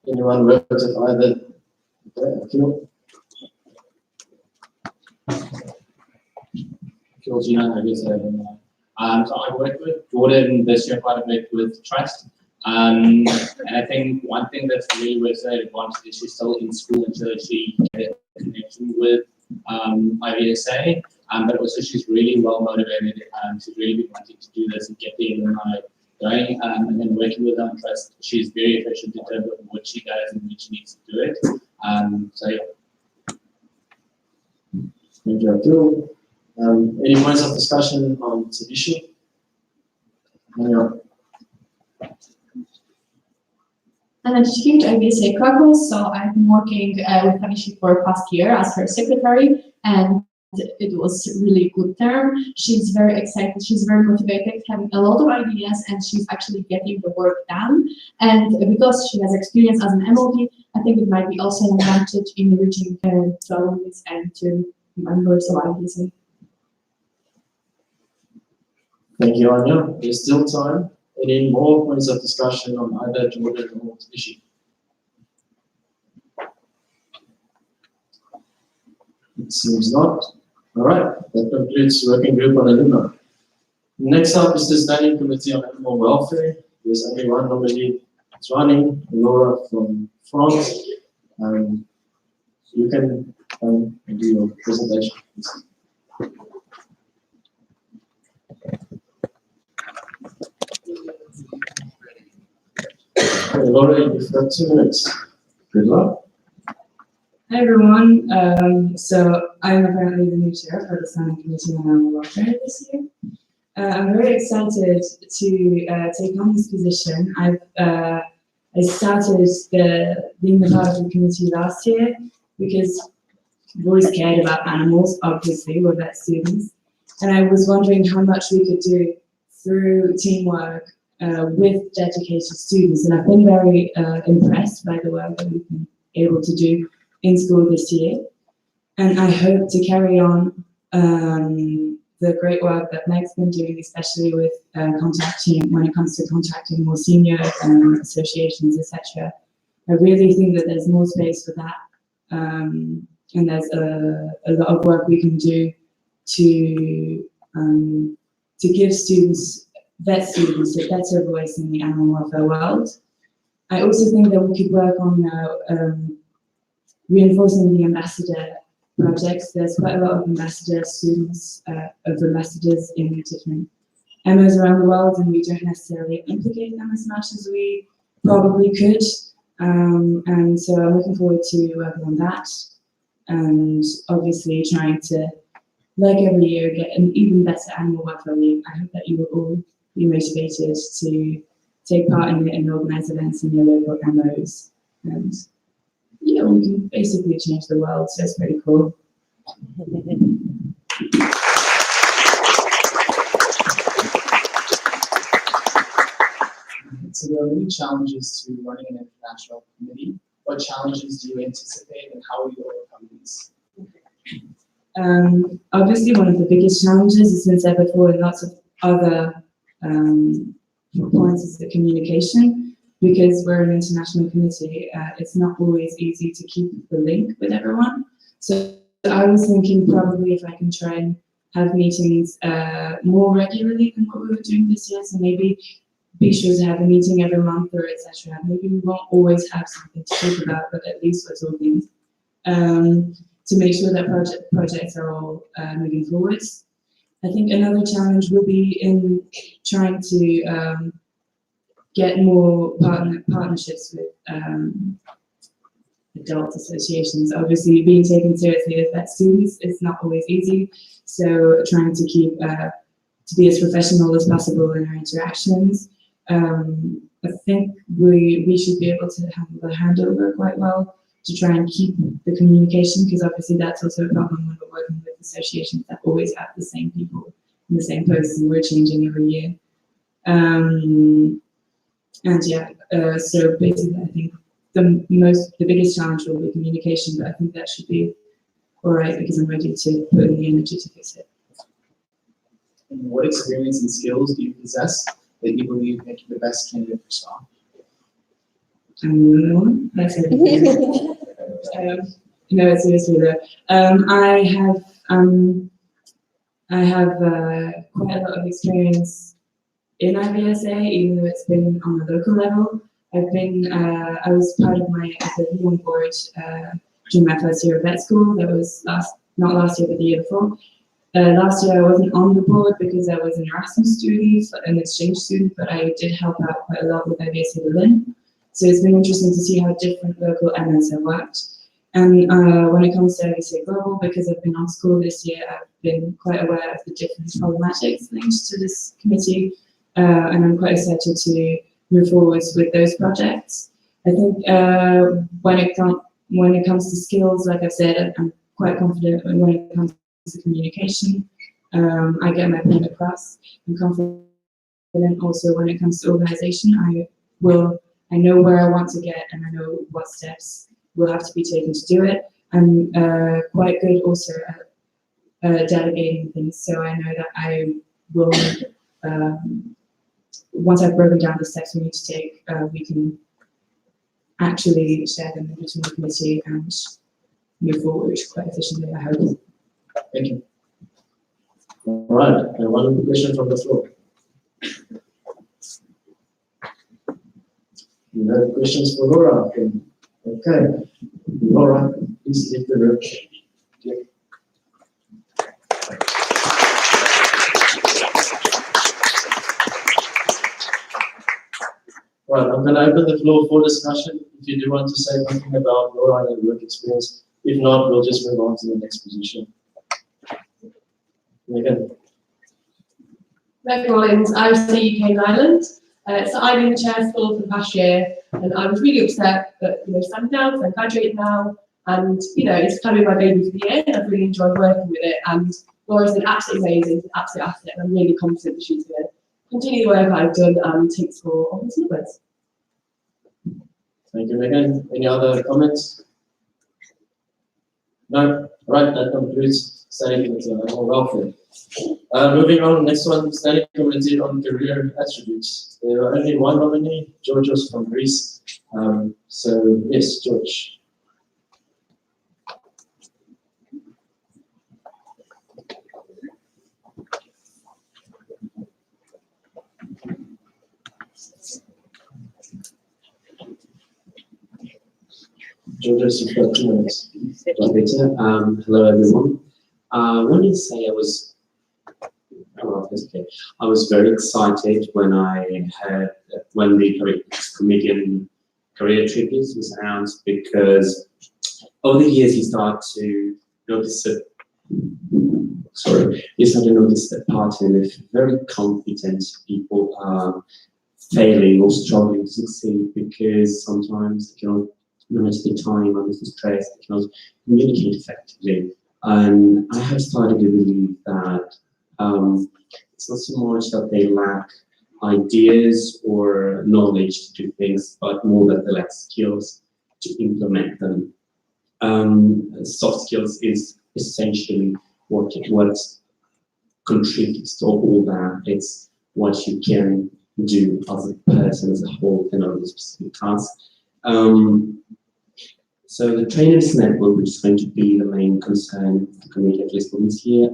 S1: Anyone worked at either? Okay,
S12: Georgina, I guess. So I worked with Jordan this year quite a bit with Trust. And I think one thing that's really worth her advantage is she's still in school until she get a connection with IVSA. But also she's really well motivated. She's really been wanting to do this and get the alumni going. And then working with her on Trust, she's very efficient in terms of what she does and when she needs to do it. So yeah.
S1: Thank you, Abdul. Any points of discussion on Tavishi?
S18: And she came to IVSA Krakow, so I've been working with Tavishi for the past year as her secretary, and it was a really good term. She's very excited, she's very motivated, having a lot of ideas, and she's actually getting the work done. And because she has experience as an MOD, I think it might be also an advantage in reaching to alumni and to members of IVSA.
S1: Thank you, Anya. There's still time. Any more points of discussion on either Jordan or Tavishi? It seems not. All right, that concludes working group on alumni. Next up is the Standing Committee on Animal Welfare. There's only one nominee that's running, Laura from France. You can do your presentation. Okay, Laura, you've got 2 minutes. Good luck.
S19: Hi everyone. So I'm apparently the new chair for the Standing Committee on Animal Welfare this year. I'm very excited to take on this position. I started being the part of the committee last year because I've always cared about animals, obviously, we're vet students. And I was wondering how much we could do through teamwork with dedicated students. And I've been very impressed by the work that we've been able to do in school this year. And I hope to carry on the great work that Meg's been doing, especially with contacting, when it comes to contacting more senior associations, etc. I really think that there's more space for that. And there's a lot of work we can do to give students, vet students, a better voice in the animal welfare world. I also think that we could work on reinforcing the ambassador projects. There's quite a lot of ambassador students, of ambassadors in different MOs around the world, and we don't necessarily implicate them as much as we probably could. And so I'm looking forward to working on that, and obviously trying to, like every year, get an even better animal welfare week. I hope that you will all be motivated to take part in organise events in your local MOs. And yeah, we can basically change the world, so it's pretty cool.
S20: So there are many challenges to running an international committee. What challenges do you anticipate and how will you overcome these?
S19: Obviously, one of the biggest challenges, as I said before, and lots of other points, is the communication. because we're an international committee, it's not always easy to keep the link with everyone. So I was thinking probably if I can try and have meetings more regularly than what we were doing this year, so maybe be sure to have a meeting every month or etc. Maybe we won't always have something to talk about, but at least we're talking to make sure that projects are all moving forwards. I think another challenge will be in trying to get more partnerships with adult associations. Obviously, being taken seriously as vet students is not always easy, so trying to keep to be as professional as possible in our interactions. I think we should be able to handle the handover quite well to try and keep the communication, because obviously that's also a problem when we're working with associations that always have the same people in the same posts and we're changing every year. And yeah, so basically I think the biggest challenge will be communication, but I think that should be all right because I'm ready to put in the energy to fix it.
S20: And what experience and skills do you possess that you believe make you the best candidate for SPA?
S19: That's everything. No, seriously though. I have quite a lot of experience in IVSA, even though it's been on the local level. I was part of the viewing board during my first year of vet school. That was not last year, but the year before. Last year I wasn't on the board because I was an Erasmus student, an exchange student, but I did help out quite a lot with IVSA Berlin. So it's been interesting to see how different local MNs have worked. And when it comes to IVSA Global, because I've been on school this year, I've been quite aware of the different problematics linked to this committee, and I'm quite excited to move forwards with those projects. I think when it comes to skills, like I've said, I'm quite confident when it comes to communication. I get my point across. I'm confident also when it comes to organization. I know where I want to get, and I know what steps will have to be taken to do it. I'm quite good also at delegating things, so I know that I will, once I've broken down the steps we need to take, we can actually share them between the committee and move forward quite efficiently, I hope.
S20: Thank you.
S1: All right, and one question from the floor. No questions for Laura? Okay, Laura, please leave the room. Right, I'm going to open the floor for discussion. If you do want to say anything about Laura and your work experience, if not, we'll just move on to the next position. Megan.
S17: Meg Rollins, IVSA UK and Ireland. So I've been the chair school for the past year, and I was really upset that I'm down because I'm graduated now, and it's kind of my baby for the year, and I've really enjoyed working with it. And Laura's been absolutely amazing, absolute asset, and I'm really confident that she's going to continue the work I've done and take school on the words.
S1: Thank you, Megan. Any other comments? No? Right, that concludes Standing Committee on Animal Welfare. Moving on, next one, Standing Committee on Career Attributes. There are only one nominee, Georgios from Greece. So, yes, George. Georgios, you've got 2 minutes.
S21: Hello, everyone. I wanted to say I was very excited when the committee on career attributes was announced, because over the years you start to notice that pattern of very competent people are failing or struggling to succeed because sometimes they cannot manage the time under the stress, they cannot communicate effectively. And I have started to believe that it's not so much that they lack ideas or knowledge to do things, but more that they lack skills to implement them. Soft skills is essentially what contributes to all that. It's what you can do as a person, as a whole, and on the specific task. So the trainers network, which is going to be the main concern of the committee, at least for this year,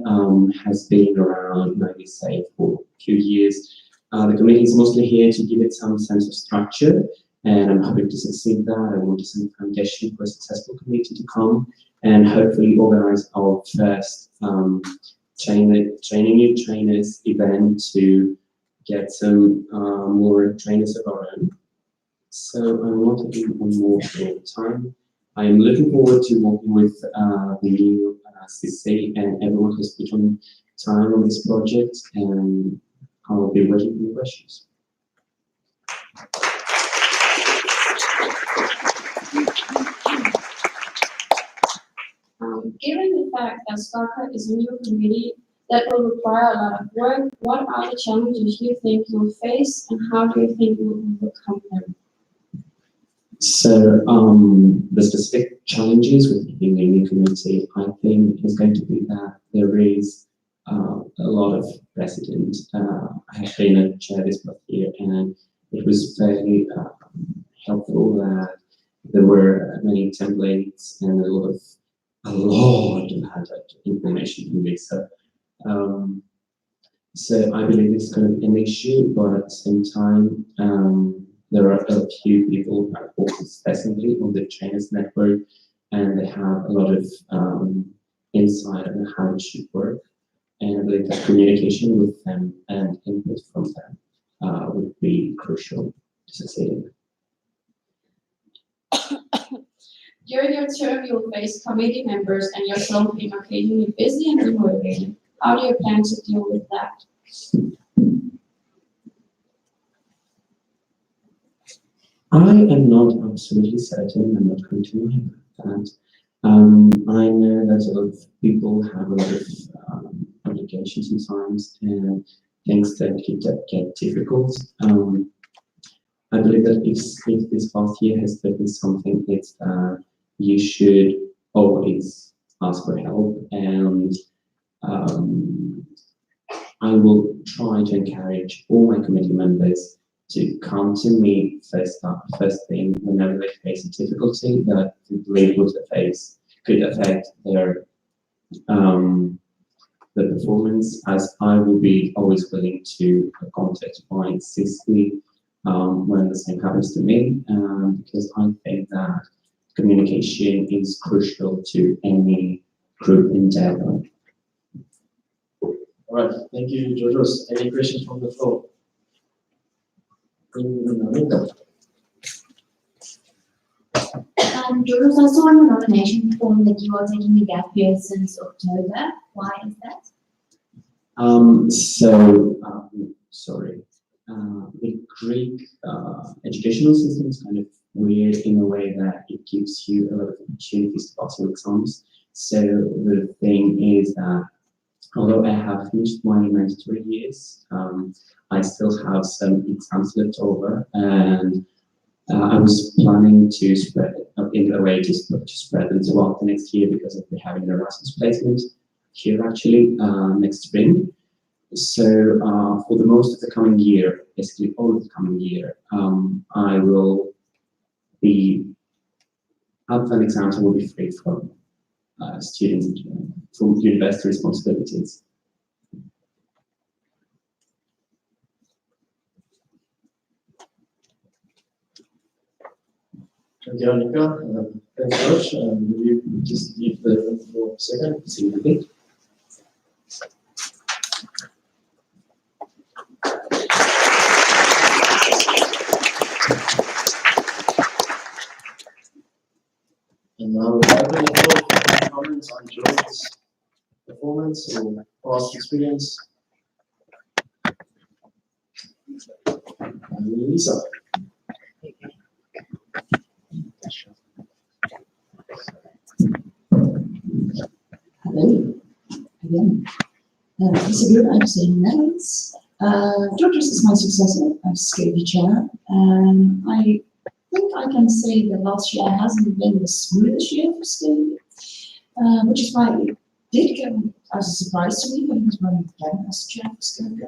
S21: has been around IVSA for a few years. The committee is mostly here to give it some sense of structure, and I'm hoping to succeed that. I want to set a foundation for a successful committee to come and hopefully organize our first training new trainers event to get some more trainers of our own. So I want to be on more time. I'm looking forward to working with the new CC and everyone who's put on time on this project, and I'll be waiting for your questions.
S6: Given the fact that STARCA is a new committee that will require a lot of work, what are the challenges you think you'll face, and how do you think you will overcome them?
S21: So the specific challenges with being a new community, I think, is going to be that there is a lot of precedent. I have been a chair this past year, and it was very helpful that there were many templates and a lot of information in this. So I believe it's going to be an issue, but at the same time, there are a few people who are focused specifically on the trainers network, and they have a lot of insight on how it should work. And I believe that communication with them and input from them would be crucial to succeeding.
S6: During your term, you will face committee members and yourself being occasionally busy and demotivated. How do you plan to deal with that?
S21: I am not absolutely certain. I'm not going to lie about that. I know that a lot of people have a lot of obligations sometimes and things that get difficult. I believe that if this past year has taught me something, it's that you should always ask for help, and I will try to encourage all my committee members to come to me first thing whenever they face a difficulty that they believe could affect their the performance, as I will be always willing to contact my CC when the same happens to me, because I think that communication is crucial to any group endeavor.
S1: All right, thank you, Georgios. Any questions from the floor?
S4: Georgios, I saw on the nomination form that you are taking the gap year since October. Why is that?
S21: Sorry. The Greek educational system is kind of weird in a way that it gives you a lot of opportunities to pass your exams. So the thing is that although I have finished my 93 years, I still have some exams left over, and I was planning to spread it in a way to spread them throughout the next year, because of having an Erasmus placement here actually next spring. So for the most of the coming year, basically all of the coming year, I will be, after an exams, I will be free from from university responsibilities.
S1: Thank you, Annika. Thanks, George. Will you just leave the room for a second? See you again. And now we'll open the floor for comments on George's performance or past experience. And Lisa.
S3: Hello, again. It's a good I'm saying Netherlands. Georgios is my successor as Security Chair, and I think I can say that last year hasn't been the smoothest year for Security, which is why it did come as a surprise to me when he was running again as Chair for Security.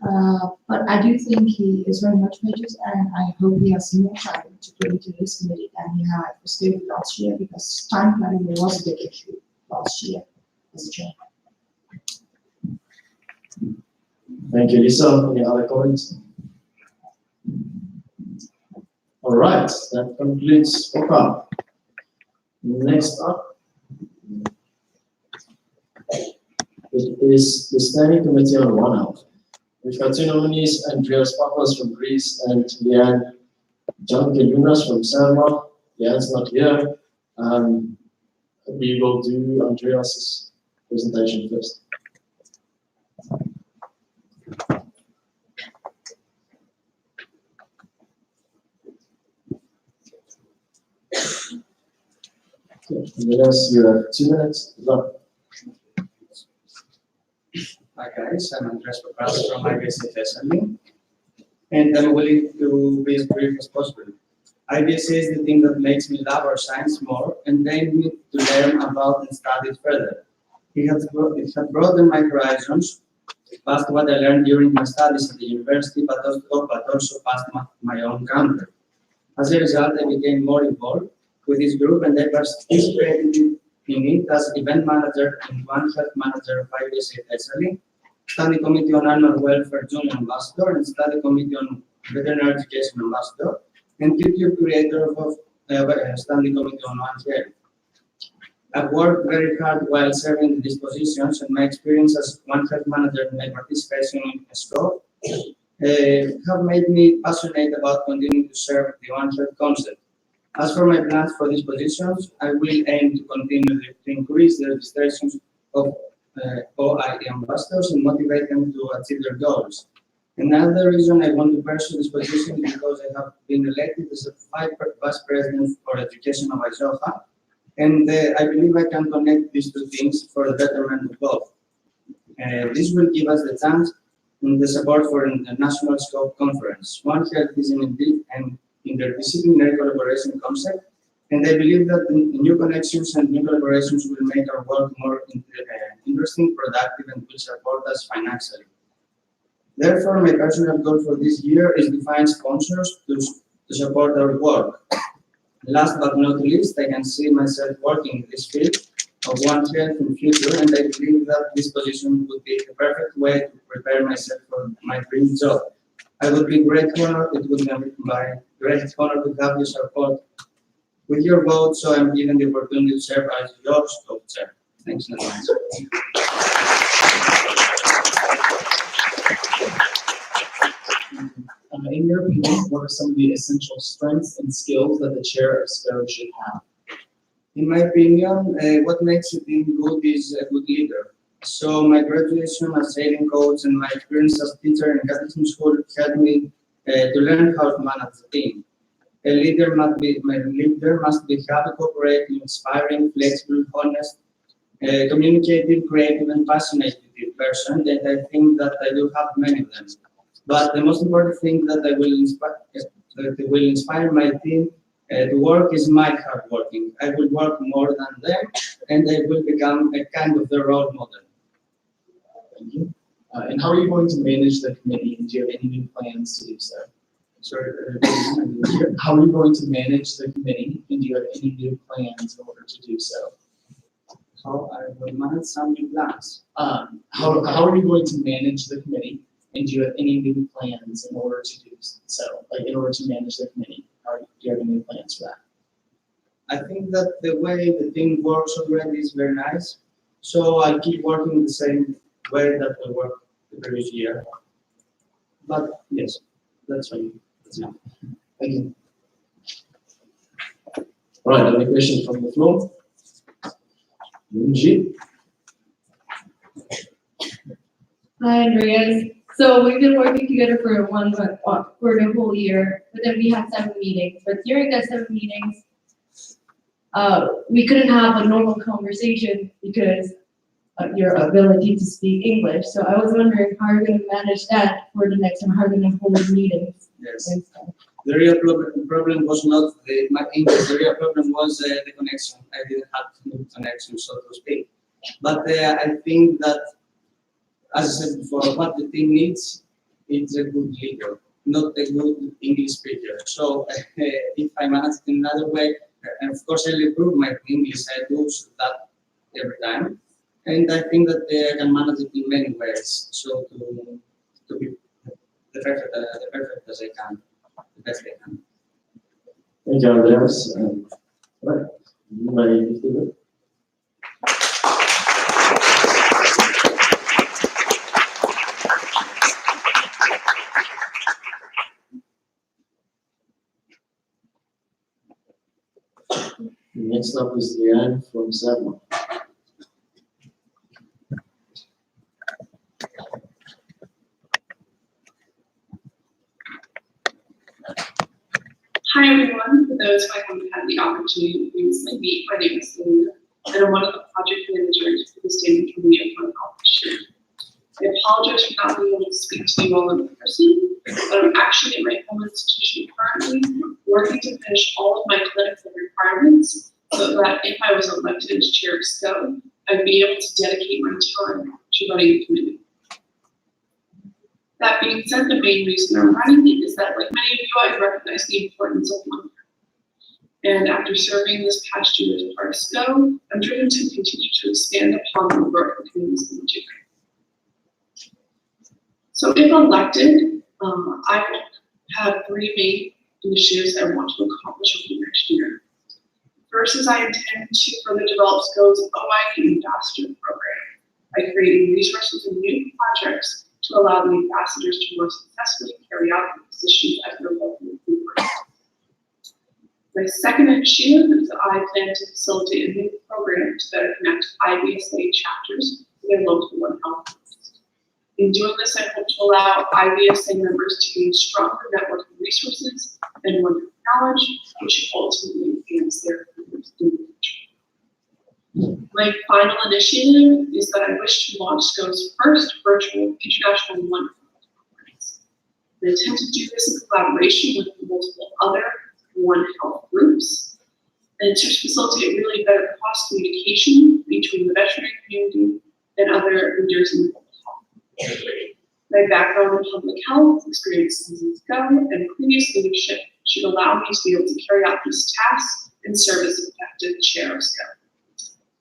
S3: But I do think he is very motivated, and I hope he has more time to bring to this committee than he had for still last year, because time planning was a big issue last year as a chair.
S1: Thank you, Lisa. Any other comments? All right, that concludes OPA. Next up, it is the Standing Committee on One Health. We've got two nominees, Andreas Papas from Greece and Leanne Jankelunas from Serbia. Leanne's not here. We will do Andreas's presentation first. Andreas, you have 2 minutes. Go.
S5: Hi guys, I'm Andreas Papas from IVSA Thessaly, and I'm willing to be as brief as possible. IVSA is the thing that makes me love our science more and made me to learn about and study it further. It has broadened my horizons, past what I learned during my studies at the university, but also past my own country. As a result, I became more involved with this group, and I participated in it as event manager and One Health manager of IVSA Thessaly, Standing Committee on Animal Welfare Junior Ambassador, and Study Committee on Veterinary Education Ambassador, and YouTube creator of Standing Committee on One Health. I've worked very hard while serving in these positions, and my experience as One Health manager and my participation in SCO have made me passionate about continuing to serve the One Health concept. As for my plans for these positions, I will aim to continue to increase the registrations of OIE ambassadors and motivate them to achieve their goals. Another reason I want to pursue this position is because I have been elected as a vice president for education of ISOFA, and I believe I can connect these two things for the betterment of both. This will give us the chance and the support for the national scope conference. One Health is indeed an interdisciplinary collaboration concept, and I believe that new connections and new collaborations will make our work more interesting, productive, and will support us financially. Therefore, my personal goal for this year is to find sponsors to support our work. Last but not least, I can see myself working in this field of One Health in the future, and I believe that this position would be the perfect way to prepare myself for my dream job. I would be grateful. It would be my great honor to have your support with your vote, so I'm given the opportunity to serve as your scope chair. Thanks in advance.
S20: In your opinion, what are some of the essential strengths and skills that the chair of SCO should have?
S5: In my opinion, what makes a team good is a good leader. So my graduation as sailing coach and my experience as teacher in catechism school helped me to learn how to manage a team. My leader must be happy, cooperative, inspiring, flexible, honest, communicative, creative, and passionate person. And I think that I do have many of them. But the most important thing that will inspire my team to work is my hard working. I will work more than them, and I will become a kind of the role model.
S20: Thank you. And how are you going to manage the committee, and do you have any new plans to do so?
S5: Sorry,
S20: how are you going to manage the committee, and do you have any new plans in order to do so?
S5: How I will manage some new plans.
S20: How are you going to manage the committee, and do you have any new plans in order to do so? Like in order to manage the committee, do you have any plans for that?
S5: I think that the way the team works already is very nice. So I keep working the same way that we worked the previous year. But yes, that's fine. That's enough.
S1: Thank you. All right, any questions from the floor? Yunji?
S6: Hi, Andreas. So we've been working together for the whole year, but then we had 7 meetings. But during those 7 meetings, we couldn't have a normal conversation because of your ability to speak English. So I was wondering how you're going to manage that for the next time, how you're going to hold meetings.
S5: Yes. The real problem was not my English. The real problem was the connection. I didn't have no connection, so to speak. But I think that, as I said before, what the team needs it's a good leader, not a good English speaker. So if I manage in another way, and of course I'll improve my English, I do that every time. And I think that I can manage it in many ways. So to be the perfect as I can, the best I can.
S1: Thank you, Andreas. Right. Ready to do Next up is Leanne from Savma.
S9: Hi everyone, for those who I haven't had the opportunity to previously meet, my name is Linda, and I'm one of the project managers for the Standing Committee on Health this year. I apologize for not being able to speak to you all in person, but I'm actually in my home institution currently, working to finish all of my clinical requirements so that if I was elected as chair of SCO, I'd be able to dedicate my time to running the committee. That being said, the main reason I'm running is that, like many of you, I recognize the importance of one. And after serving this past year as part of SCO, I'm driven to continue to expand upon the work the communities can do. So if elected, I will have 3 main initiatives I want to accomplish over the next year. First is I intend to further develop SCO's OIE ambassador program by creating resources and new projects to allow the ambassadors to more successfully carry out the positions at their local leaders. My second initiative is that I plan to facilitate a new program to better connect IVSA chapters to their local One Health groups. In doing this, I hope to allow IVSA members to gain stronger networking resources and more knowledge, which should ultimately enhance their careers in the future. My final initiative is that I wish to launch SCO's first virtual international One Health conference. I intend to do this in collaboration with multiple other One Health groups, and to facilitate really better cross communication between the veterinary community and other leaders in public health. My background in public health, experiences in SCO, and previous leadership should allow me to be able to carry out these tasks and serve as an effective chair of SCO.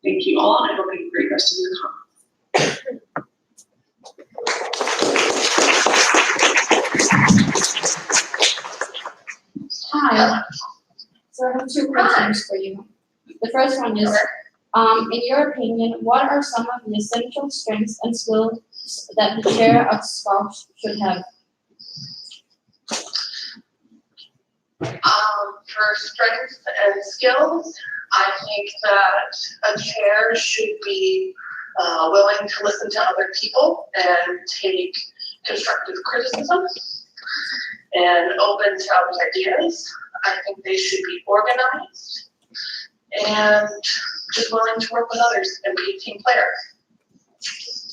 S9: Thank you all, and I hope you have a great rest of your conference.
S6: Hi. So I have 2 questions for you. The first one is, in your opinion, what are some of the essential strengths and skills that the chair of SCO should have?
S22: For strengths and skills, I think that a chair should be willing to listen to other people and take constructive criticism and open to other ideas. I think they should be organized and just willing to work with others and be a team player.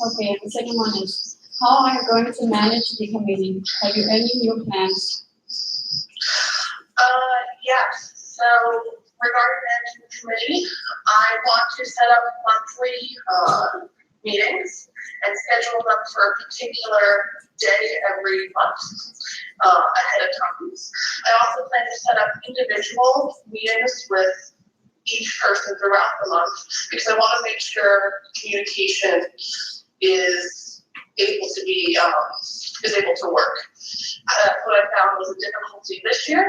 S6: Okay, and the second one is, how are you going to manage the committee? Have you any new plans?
S22: Yes. So regarding managing the committee, I want to set up monthly meetings and schedule them for a particular day every month ahead of time. I also plan to set up individual meetings with each person throughout the month because I want to make sure communication is able to be able to work. What I found was a difficulty this year,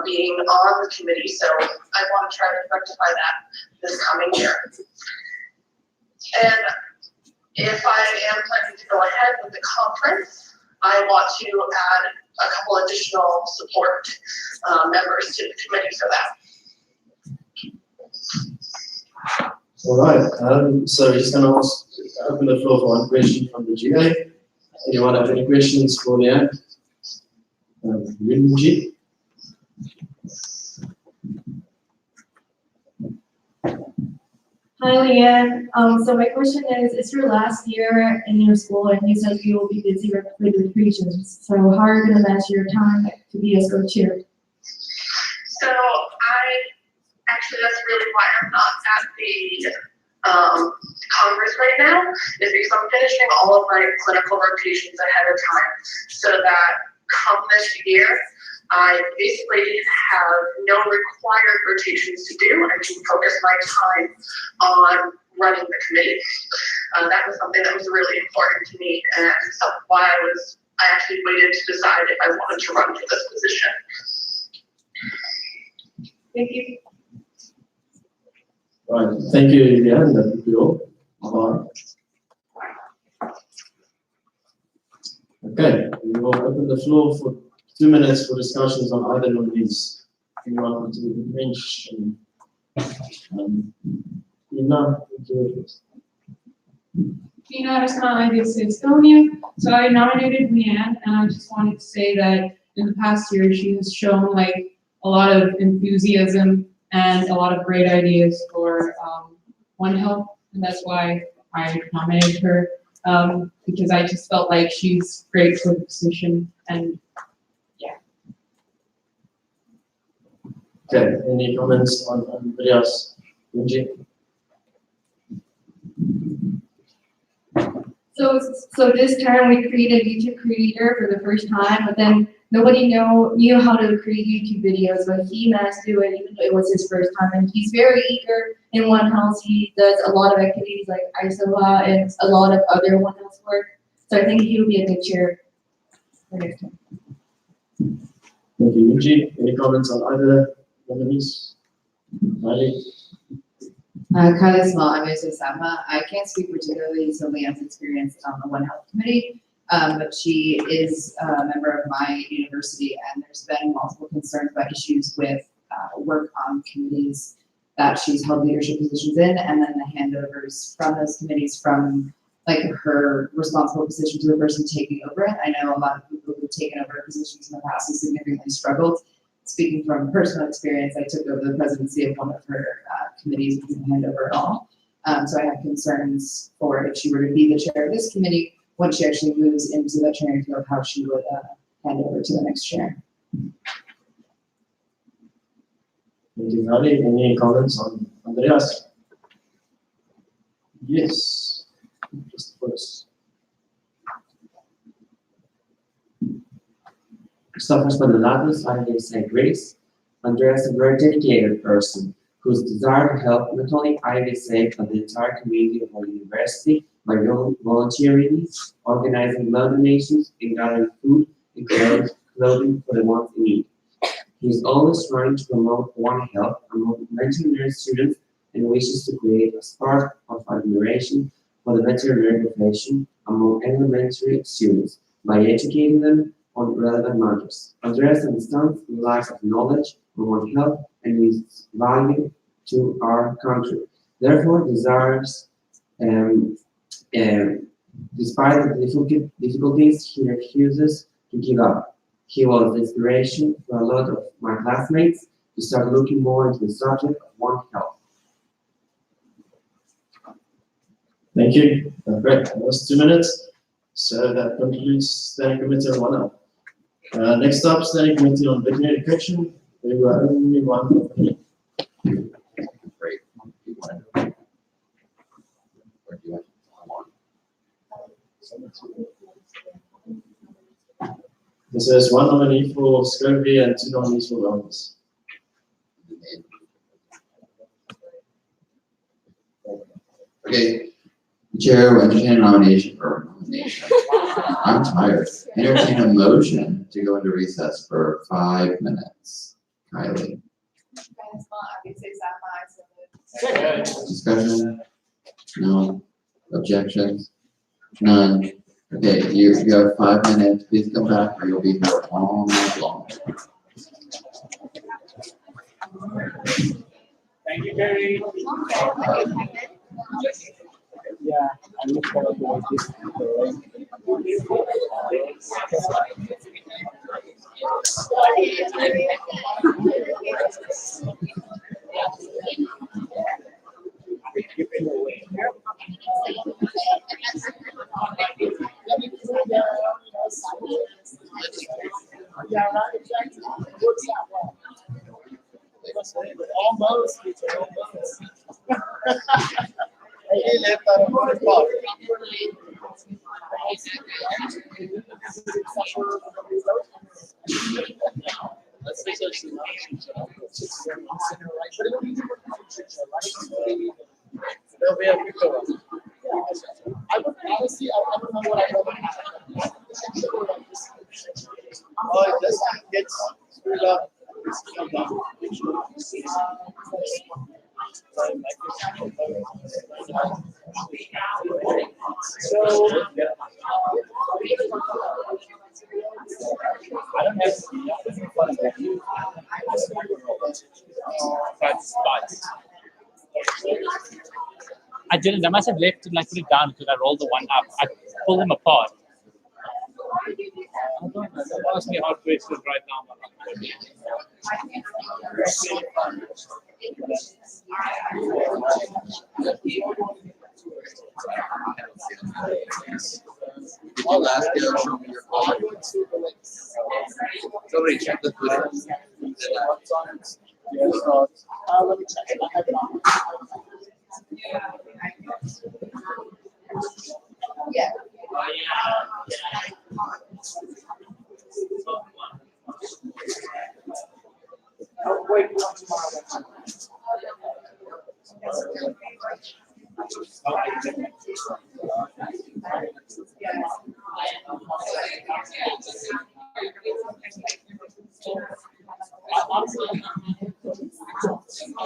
S22: being on the committee, so I want to try to rectify that this coming year. And if I am planning to go ahead with the conference, I want to add a couple additional support members to the committee for that.
S1: All right. So we're just going to open the floor for one question from the GA. Anyone have any questions for Leanne? Linji?
S23: Hi, Leanne. So my question is, it's your last year in your school, and you said you will be busy with recreations. So how are you going to manage your time to be a SCO chair?
S22: So actually, that's really why I'm not at the Congress right now is because I'm finishing all of my clinical rotations ahead of time so that come this year, I basically have no required rotations to do. I can focus my time on running the committee. That was something that was really important to me, and that's why I actually waited to decide if I wanted to run for this position.
S17: Thank you.
S1: All right, thank you, Vivian. That will be all. Okay, we will open the floor for 2 minutes for discussions on either of these. Anyone want to mention? Ina,
S7: Tina IVSA Estonia. So I nominated Leanne, and I just wanted to say that in the past year, she has shown like a lot of enthusiasm and a lot of great ideas for One Health, and that's why I nominated her, because I just felt like she's great for the position, and yeah.
S1: okay, any comments on Andreas?
S23: So this term we created a YouTube creator for the first time, but then nobody knew how to create YouTube videos, but he managed to do it even though it was his first time, and he's very eager in One Health. He does a lot of activities like IVSA and a lot of other One Health work. So I think he'll be a good chair for next time.
S1: Thank you, Yuji. Any comments on either one of these? Miley?
S15: Kylie Small, I'm IVSA Sama. I can't speak particularly to Leanne's experience on the One Health Committee, but she is a member of my university, and there's been multiple concerns about issues with work on committees that she's held leadership positions in, and then the handovers from those committees from like her responsible position to the person taking over it. I know a lot of people who've taken over positions in the past have significantly struggled. Speaking from personal experience, I took over the presidency of one of her committees and didn't hand over at all. So I have concerns for if she were to be the chair of this committee, once she actually moves into the chairing field, how she would hand over to the next chair.
S1: Thank you, Miley. Any comments on Andreas? Yes, just first.
S21: Christopher Spadolatos, IVSA Greece. Andreas is a very dedicated person whose desire to help not only IVSA but the entire community of our university by volunteering, organizing blood donations, and gathering food and clothing for the ones in need. He is always trying to promote One Health among veterinary students and wishes to create a spark of admiration for the veterinary profession among elementary students by educating them on relevant matters. Andreas understands the lack of knowledge on One Health and its value to our country. Therefore, despite the difficulties, he refuses to give up. He was the inspiration for a lot of my classmates to start looking more into the subject of One Health.
S1: Thank you. Great. That was 2 minutes. So that concludes Standing Committee on One Health. Next up, Standing Committee on Veterinary Education. There were only one opening.
S2: Great. Or do you want to come on?
S1: This is one nominee for Scurvy and 2 nominees for wellness.
S2: Okay. The chair will entertain a nomination for nomination. I'm tired. Entertain a motion to go into recess for 5 minutes. Kylie. Discussion? No. Objections? None. Okay, you have 5 minutes. Please come back or you'll be here all night long.
S14: Thank you, Gary. Yeah, I look forward to this. Yeah, right, exactly. Works out well. Almost.
S11: There'll be a picture of it. I would honestly, I don't know what I would have. Oh, it just gets screwed up. So, I don't have
S13: I didn't. I must have left it, like put it down because I rolled the one up. I pulled them apart. I don't know. Don't ask me hard questions right now.
S2: I'll ask you, show me your phone. Somebody check the food.
S11: Let me check it. I have it on.
S3: Yeah.
S11: Oh, wait, not tomorrow.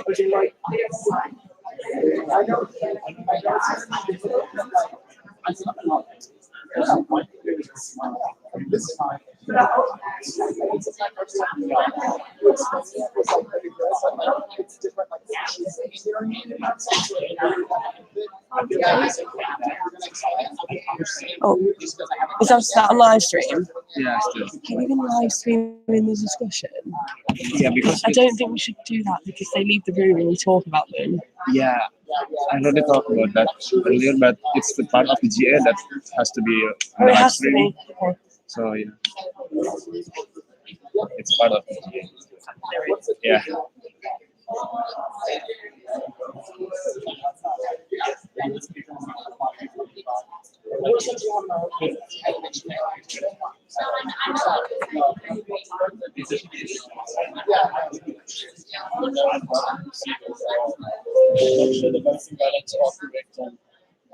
S11: Would you like? I know. This is fine. It's different, like
S17: Oh, is that a live stream?
S13: Yeah, still.
S17: Can we even live stream in the discussion?
S13: Yeah, because
S17: I don't think we should do that because they leave the room and we talk about them.
S13: yeah, I already talked about that earlier, but it's the part of the GA that has to be
S17: Oh, it
S13: live
S17: has to
S13: streaming.
S17: be. Okay.
S13: So yeah, it's part of the GA. Yeah.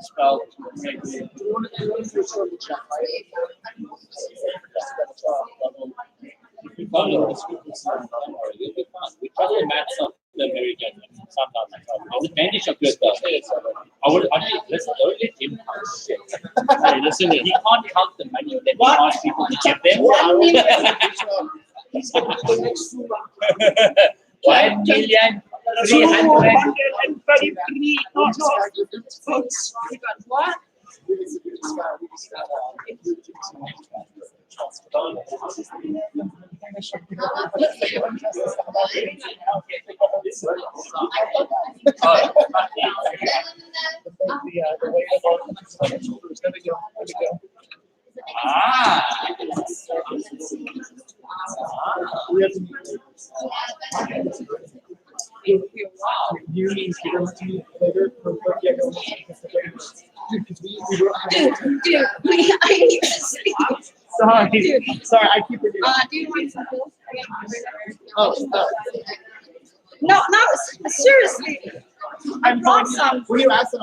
S11: Spelled correctly. Do you want to do the chat, right?
S12: We probably match up the American sometimes. The Spanish are good though. I would let's don't let him count shit. Hey, listen, he can't count the money that we ask people to give them.
S17: 1,333,000. What?
S11: You mean Peter went to meet later from Turkey? Dude, because we were.
S3: Dude, I need to see.
S11: Sorry, I keep forgetting.
S3: Do you want some pills?
S11: Oh.
S3: No, seriously.
S11: I brought some. When you asked them,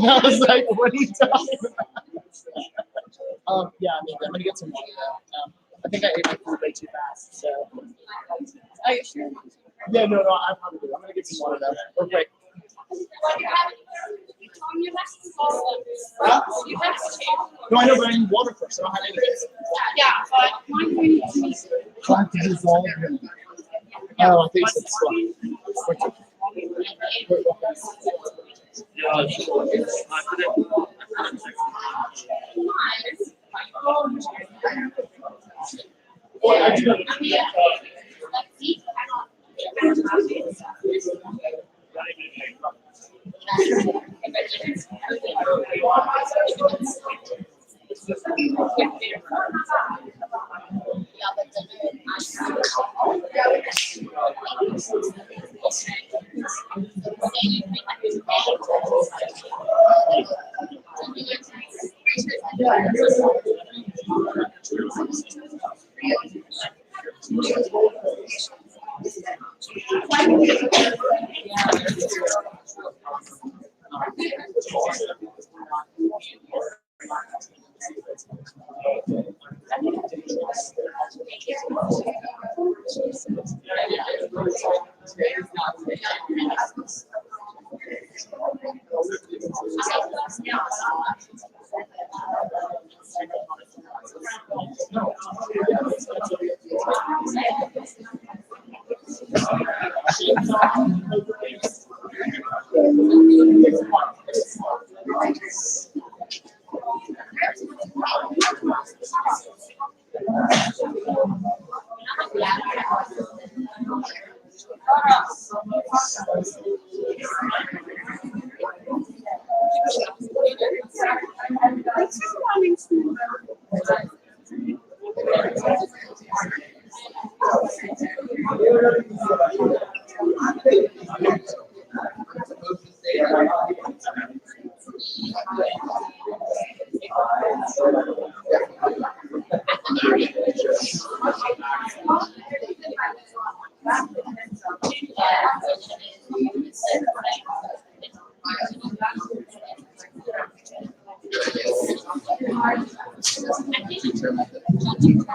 S11: I was like, what are you talking about? Yeah, I'm gonna get some water though. I think I ate my food way too fast, so.
S3: Are you sure?
S11: Yeah, no, I probably do. I'm gonna get some water though, real quick. Huh? No, I know, but I need water first. I don't have anything.
S3: Yeah, but mine
S11: Trying to dissolve him. Oh, I think it's Oh, I do.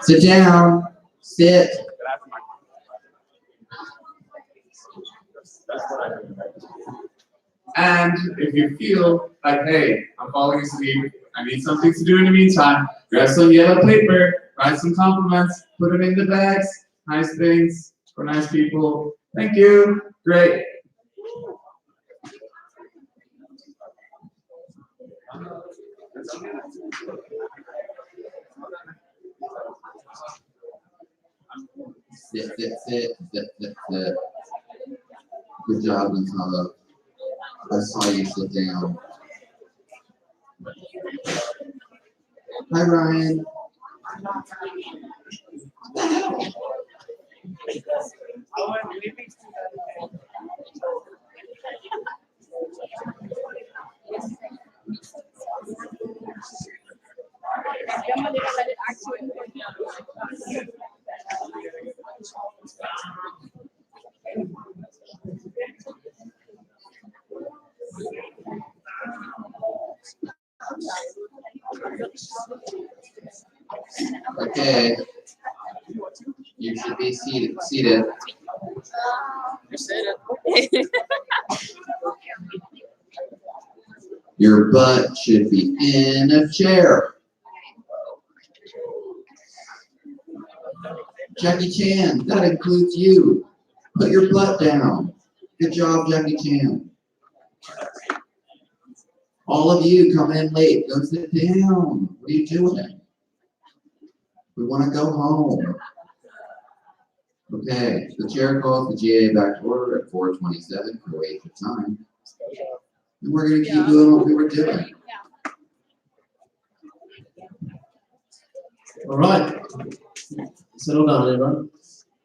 S2: Sit down. Sit. And if you feel like, hey, I'm falling asleep, I need something to do in the meantime, grab some yellow paper, write some compliments, put them in the bags, nice things for nice people. Thank you. Great. Sit. Good job, Gonzalo. I saw you sit down. Hi, Ryan. Okay. You should be seated.
S8: You said it.
S2: Your butt should be in a chair. Jackie Chan, that includes you. Put your butt down. Good job, Jackie Chan. All of you come in late. Go sit down. What are you doing? We want to go home. Okay, the chair calls the GA back to order at 4:27 Croatia time. And we're going to keep doing what we were doing.
S1: All right. Settle down, everyone.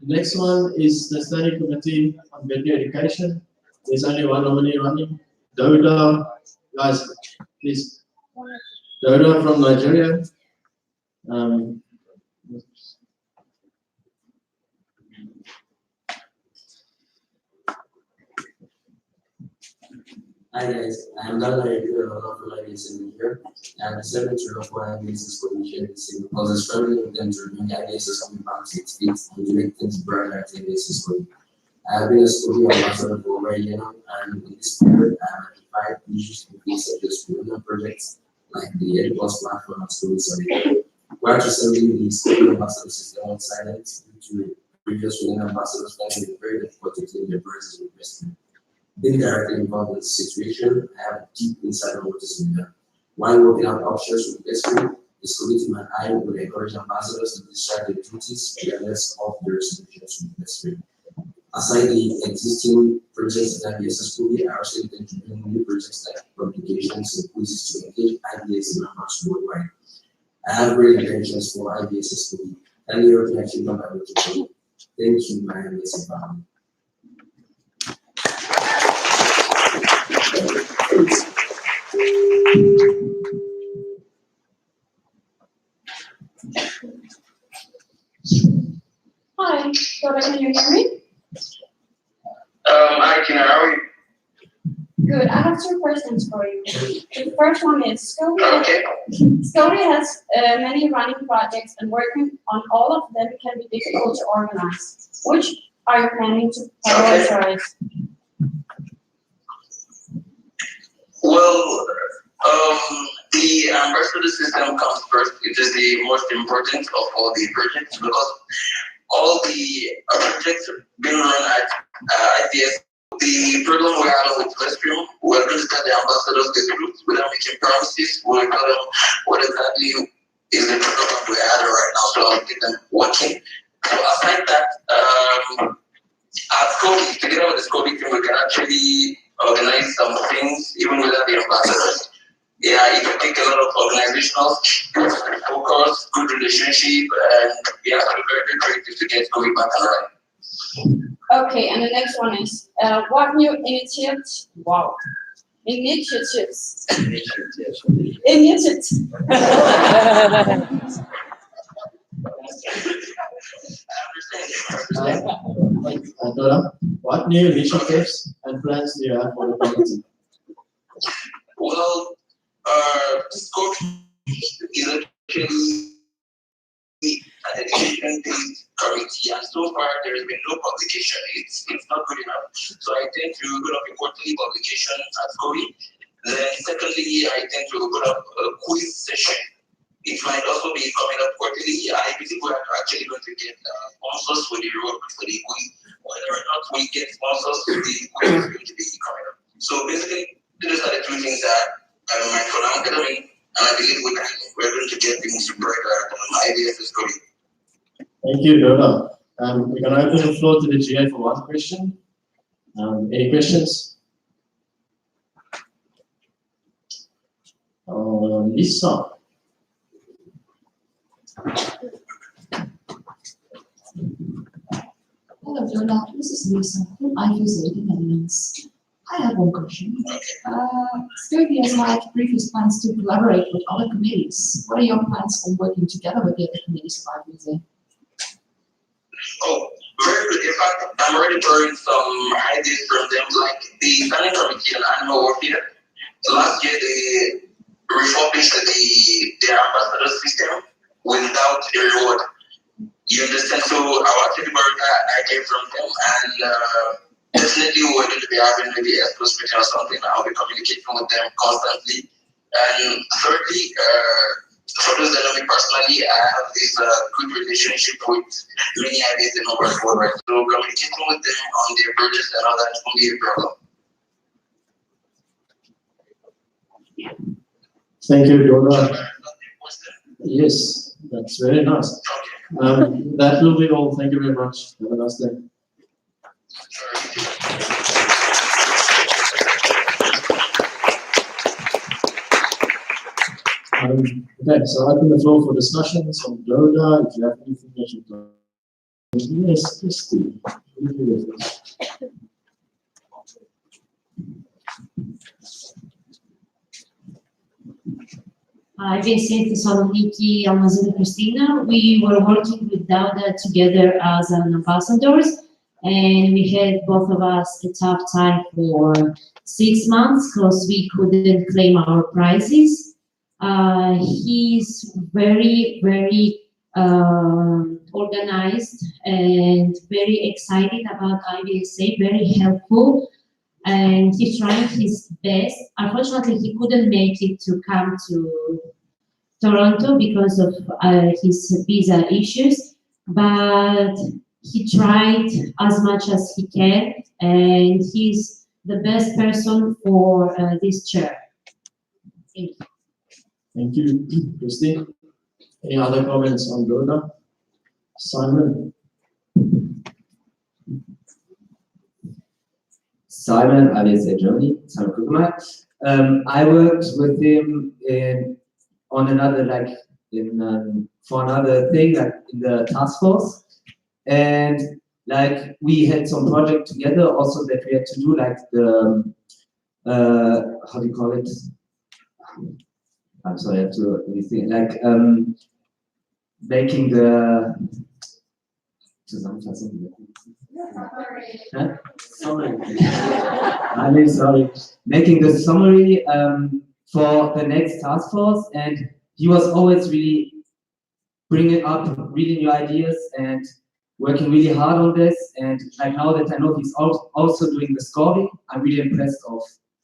S1: The next one is the Study Committee on Veterinary Education. There's only one nominee running. Doda, guys, please. Doda from Nigeria.
S10: Hi guys, I am Dala from IVSA here, and the 7th year of our IVSA Commission is I was struggling with them to remain IVSA coming back 6 feet and to make things brighter at IVSA school. I have been a school ambassador for over a year now, and in this period I have identified issues to face of the school projects like the EduPlus platform and school study. Quite recently, the school ambassador system went silent due to previous school ambassadors finding it very difficult to take their versus investment. Being directly involved in the situation, I have deep insight on what is being done. While working out options with history, the school team and I would encourage ambassadors to discharge their duties regardless of their solutions with history. Aside the existing projects at IVSA school year, I also intend to bring new projects like publications and quizzes to engage IVSA members worldwide. I have great intentions for IVSA school year, and you can actually come back with you. Thank you, my IVSA family.
S23: Shobha, can you hear me?
S22: I can, how are you?
S23: Good. I have two questions for you. The first one is Scotty has many running projects, and working on all of them can be difficult to organize. Which are you planning to prioritize?
S22: Well, the ambassador system comes first. It is the most important of all the projects because all the projects being run at IVSA. The problem we have with Weststream, we're going to start the ambassadors this group without making promises. We'll tell them what exactly is the problem we have right now, so I'll get them working. So aside that, at Scobie, together with the Scobie team, we can actually organize some things even without the ambassadors. Yeah, it will take a lot of organizational focus, good relationship, and yeah, we're very creative to get Scobie back and running.
S23: Okay, and the next one is what new initiatives? Wow, initiatives. Initiatives.
S1: Dora, what new initiatives and plans do you have for the community?
S22: Well, Scobie is actually an education-based committee, and so far there has been no publication. It's not good enough. So I tend to put up a quarterly publication at Scobie. Then secondly, I tend to put up a quiz session. It might also be coming up quarterly. I believe we are actually going to get sponsors for the road for the quiz. Whether or not we get sponsors, the quiz is going to be coming up. So basically, those are the two things that I'm mindful of. And I believe we're going to get things brighter on IVSA Scobie.
S1: Thank you, Dora. We're going to open the floor to the GA for one question. Any questions? Lisa.
S3: Hello, Dora. This is Lisa from IVSA, the Netherlands. I have one question. Scobie has had previous plans to collaborate with other committees. What are your plans on working together with the other committees of IVSA?
S22: Oh, very good. In fact, I'm already borrowing some ideas from them, like the standing committee on animal welfare. Last year, they refurbished the ambassador system without a reward. You understand? So I actually borrowed that idea from them, and definitely we're going to be having maybe a close meeting or something. I'll be communicating with them constantly. And thirdly, for those that know me personally, I have this good relationship with many ideas in over forward. So communicating with them on their projects and all that won't be a problem.
S1: Thank you, Dora. Yes, that's very nice. That will be all. Thank you very much. Have a nice day. Okay, so I open the floor for discussions on Dora. If you have anything that you've done. Yes, Christy.
S8: IVSA Thessaloniki, Amazon Christina. We were working with Dauda together as an ambassadors, and we had both of us a tough time for 6 months because we couldn't claim our prizes. He's very, very organized and very excited about IVSA, very helpful. And he's trying his best. Unfortunately, he couldn't make it to come to Toronto because of his visa issues, but he tried as much as he can, and he's the best person for this chair. Thank you.
S1: Thank you, Christy. Any other comments on Dora? Simon?
S16: Simon, IVSA Germany, Simon Kugelmann. I worked with him on another, for another thing, like in the task force. And we had some project together also that we had to do, like the, how do you call it? I'm sorry, I have to rethink, making the, Zusammenfassung. Huh? Summary. I'm sorry. Making the summary for the next task force, and he was always really bringing up really new ideas and working really hard on this. And like now that I know he's also doing the scoring, I'm really impressed of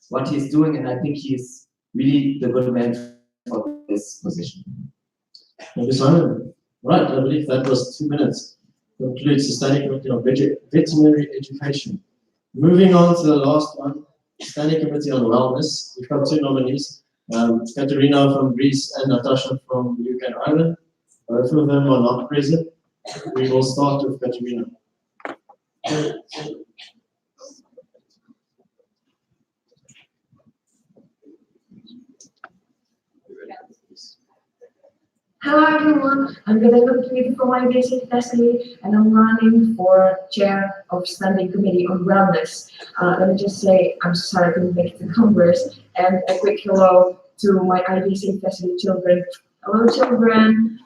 S16: what he's doing, and I think he's really the good man for this position.
S1: Thank you, Simon. Right, I believe that was 2 minutes. Concludes the Standing Committee on Veterinary Education. Moving on to the last one, Standing Committee on Wellness. We've got 2 nominees, Katerina from Greece and Natasha from UK and Ireland. Both of them are not present. We will start with Katerina.
S23: Hello everyone, I'm Katerina from IVSA Thessaly and I'm running for Chair of Standing Committee on Wellness. Let me just say I'm sorry I couldn't make the Congress, and a quick hello to my IVSA Thessaly children. Hello children!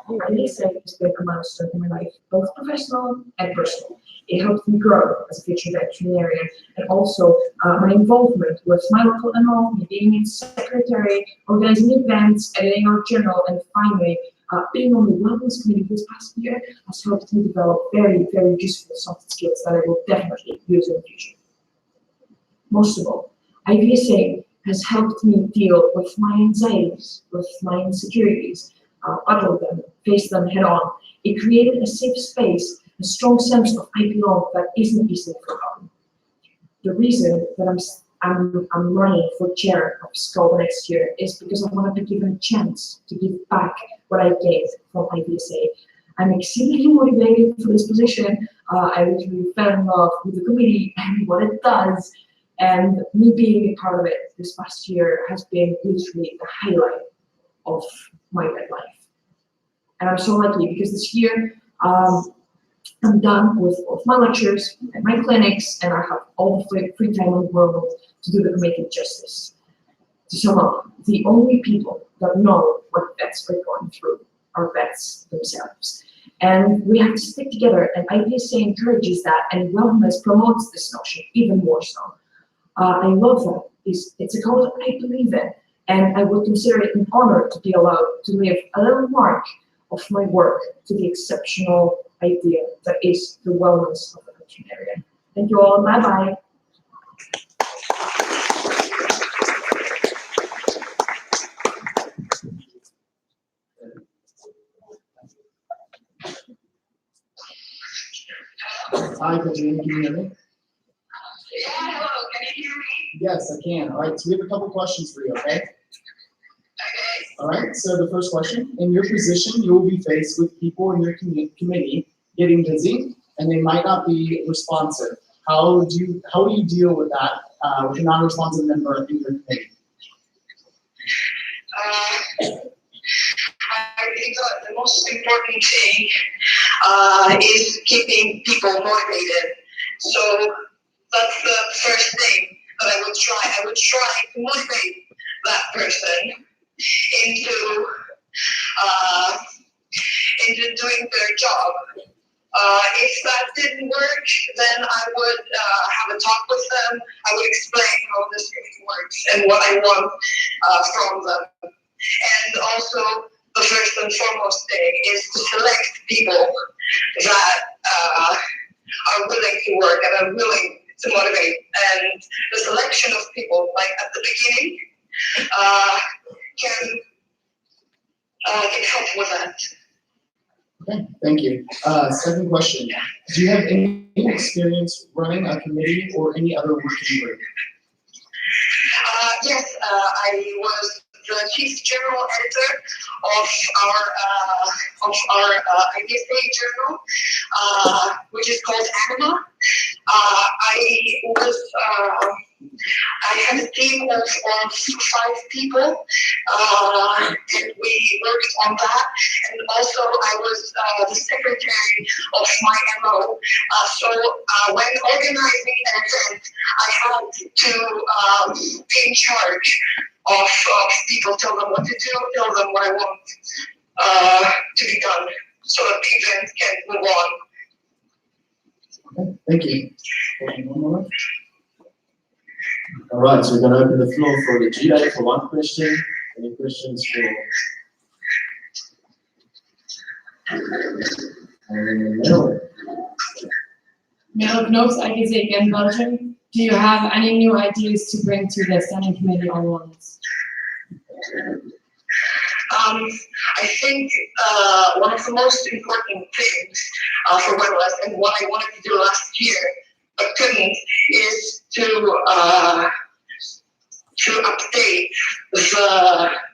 S23: IVSA has been a milestone in my life, both professional and personal. It helped me grow as a future veterinarian, and also my involvement with my local MO, me being its secretary, organizing events, editing our journal, and finally being on the wellness committee this past year has helped me develop very, very useful soft skills that I will definitely use in the future. Most of all, IVSA has helped me deal with my anxieties, with my insecurities, battle them, face them head on. It created a safe space, a strong sense of I belong that isn't easily forgotten. The reason that I'm running for chair of SCOLA next year is because I want to be given a chance to give back what I gained from IVSA. I'm exceedingly motivated for this position. I literally fell in love with the committee and what it does, and me being a part of it this past year has been literally the highlight of my vet life. And I'm so lucky because this year I'm done with my lectures and my clinics, and I have all the free time in the world to do the committee justice. To sum up, the only people that know what vets are going through are vets themselves. And we have to stick together, and IVSA encourages that, and wellness promotes this notion even more so. I love that. It's a cause I believe in, and I would consider it an honor to be allowed to leave a little mark of my work to the exceptional idea that is the wellness of the veterinarian. Thank you all, and bye-bye.
S20: Hi, Katerina, can you hear me?
S22: Yeah, hello, can you hear me?
S20: Yes, I can. All right, so we have a couple questions for you, okay? All right, so the first question, in your position, you will be faced with people in your committee getting busy and they might not be responsive. How do you deal with that, with a non-responsive member in your committee?
S22: I think that the most important thing is keeping people motivated. So that's the first thing that I would try. I would try to motivate that person into doing their job. If that didn't work, then I would have a talk with them. I would explain how this really works and what I want from them. And also, the first and foremost thing is to select people that are willing to work and are willing to motivate. And the selection of people, like at the beginning, can help with that.
S20: Okay, thank you. Second question, do you have any experience running a committee or any other working group?
S22: Yes, I was the chief journal editor of our IVSA journal, which is called Anima. I had a team of 5 people, and we worked on that. And also, I was the secretary of my MO. So when organizing an event, I had to be in charge of people, tell them what to do, tell them what I want to be done. so that the event can move on.
S1: Okay, thank you. One more. All right, so we're going to open the floor for the GA for one question. Any questions for?
S4: Mayor of Noakes, IVSA again, Belgium. Do you have any new ideas to bring to the Standing Committee on Wellness?
S22: I think one of the most important things for wellness, and what I wanted to do last year but couldn't, is to update the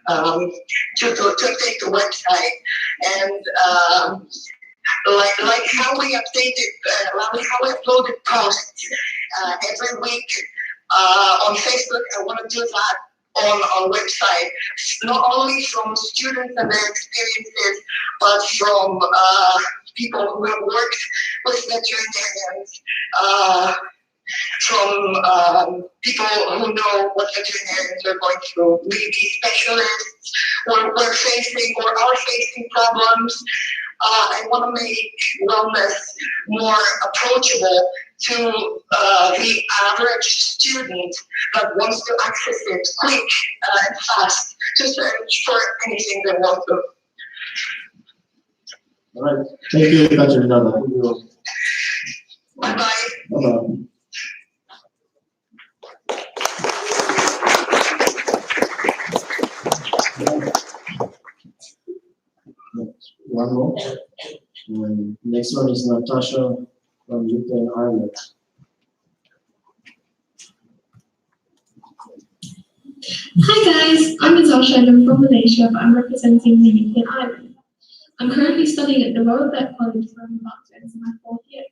S22: update the website, and like how we updated, how we uploaded posts every week on Facebook. I want to do that on website, not only from students and their experiences, but from people who have worked with veterinarians, from people who know what veterinarians are going through, maybe specialists who are facing or are facing problems. I want to make wellness more approachable to the average student that wants to access it quick and fast to search for anything they want to.
S1: All right, thank you, Katerina.
S22: Bye-bye.
S1: Bye-bye. One more. Next one is Natasha from UK and Ireland.
S18: Hi guys, I'm Natasha and I'm from Malaysia, but I'm representing the UK and Ireland. I'm currently studying at the Royal Vet College where I'm about to enter my 4th year.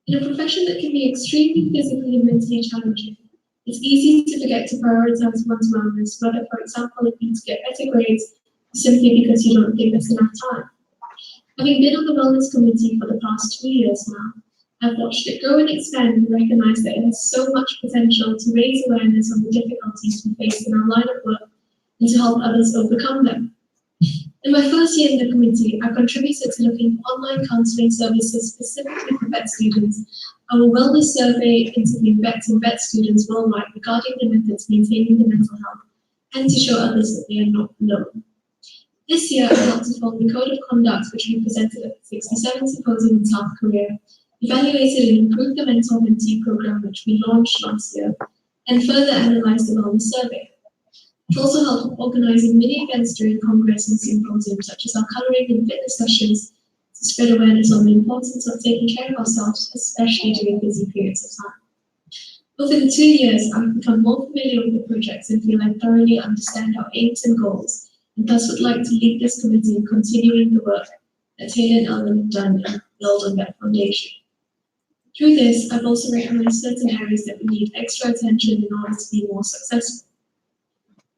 S18: In a profession that can be extremely physically and mentally challenging, it's easy to forget to prioritize one's wellness, whether, for example, it means to get better grades or simply because you don't think there's enough time. Having been on the Wellness Committee for the past 2 years now, I've watched it grow and expand and recognize that it has so much potential to raise awareness of the difficulties we face in our line of work and to help others overcome them. In my first year in the committee, I contributed to looking at online counseling services specifically for vet students. Our wellness survey interviewed vets and vet students worldwide regarding the methods maintaining their mental health and to show others that they are not alone. This year, I helped to form the Code of Conduct, which we presented at the 67th Symposium in South Korea, evaluated and improved the Mental Mentee program, which we launched last year, and further analyzed the wellness survey. It also helped organizing many events during Congress and symposiums, such as our coloring and fitness sessions, to spread awareness on the importance of taking care of ourselves, especially during busy periods of time. Over the 2 years, I've become more familiar with the projects and feel I thoroughly understand our aims and goals, and thus would like to lead this committee in continuing the work that Taylor and Ellen have done and build on that foundation. Through this, I've also recognized certain areas that we need extra attention in order to be more successful.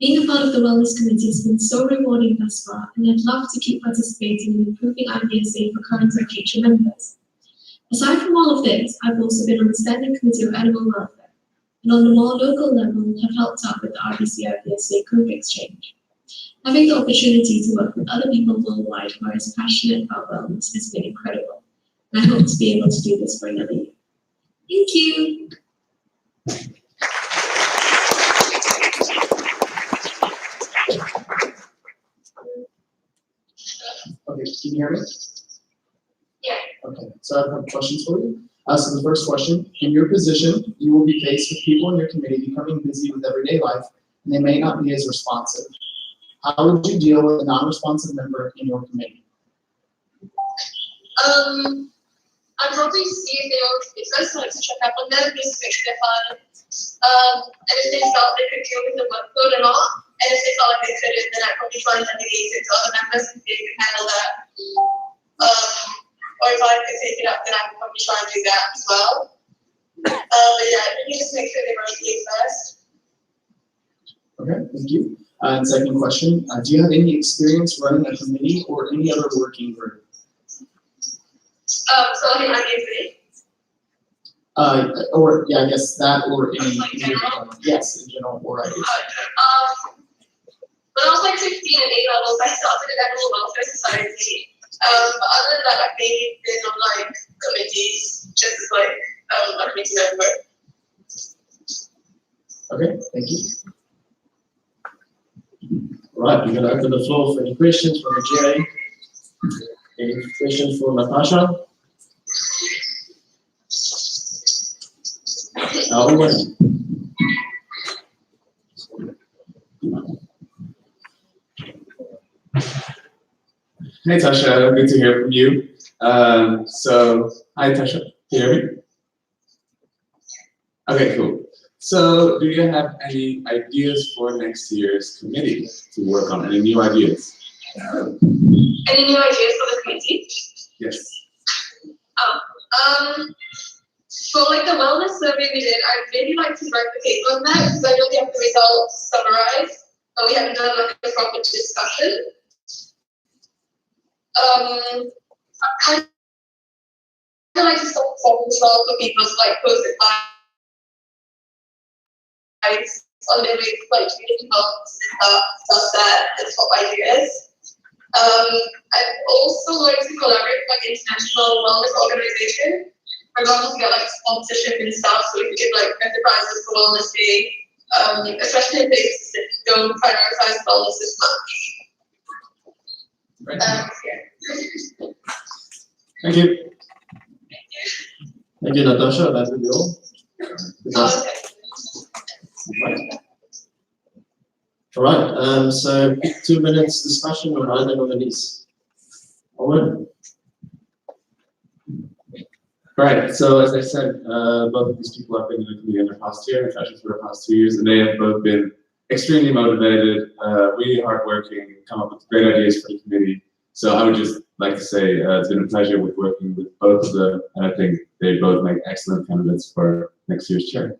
S18: Being a part of the Wellness Committee has been so rewarding thus far, and I'd love to keep participating in improving IVSA for current and future members. Aside from all of this, I've also been on the Standing Committee of Animal Welfare, and on the more local level have helped out with the RBC-IVSA group exchange. Having the opportunity to work with other people worldwide who are as passionate about wellness has been incredible. And I hope to be able to do this for another year. Thank you.
S20: Okay, can you hear me?
S22: Yeah.
S20: Okay, so I have questions for you. So the first question, in your position, you will be faced with people in your committee becoming busy with everyday life, and they may not be as responsive. How would you deal with a non-responsive member in your committee?
S22: I'd probably see if they were business, like to check up on them, just to make sure they're fine. And if they felt they could deal with the workload or not, and if they felt like they couldn't, then I'd probably try and delegate it to other members if they could handle that. Or if I could take it up, then I would probably try and do that as well. But yeah, you just make sure they rotate first.
S20: Okay, thank you. And second question, do you have any experience running a committee or any other working group?
S22: So I mean, IVSA.
S20: Or yeah, I guess that or any yes, in general, or I guess.
S22: When I was like 15 and A levels, I started an animal welfare society. But other than that, I've mainly been on like committees, just as like a committee member.
S1: Okay, thank you. All right, we're going to open the floor for any questions from the GA. Any questions for Natasha? Owen.
S5: Hey Tasha, good to hear from you. Hi Tasha, can you hear me? Okay, cool. So, do you have any ideas for next year's committee to work on? Any new ideas?
S22: Any new ideas for the committee?
S5: Yes.
S22: For like the wellness survey we did, I'd really like to write the paper on that because I know we have the results summarized, but we haven't done like a proper discussion. I kind of like to stop forms for people's like post-it advice on their way to like people stuff that is what ideas. I'd also like to collaborate with like international wellness organization. For example, to get like sponsorship and stuff, so we could give like enterprises for wellness day, especially if they don't prioritize wellness as much. Yeah.
S1: Thank you. Thank you, Natasha. That will be all. All right, so 2 minutes discussion on either nominees. Owen.
S5: Right, so as I said, both of these people have been with me in the past year, especially for the past 2 years, and they have both been extremely motivated, really hardworking, come up with great ideas for the committee. So I would just like to say it's been a pleasure with working with both of them, and I think they both make excellent candidates for next year's chair.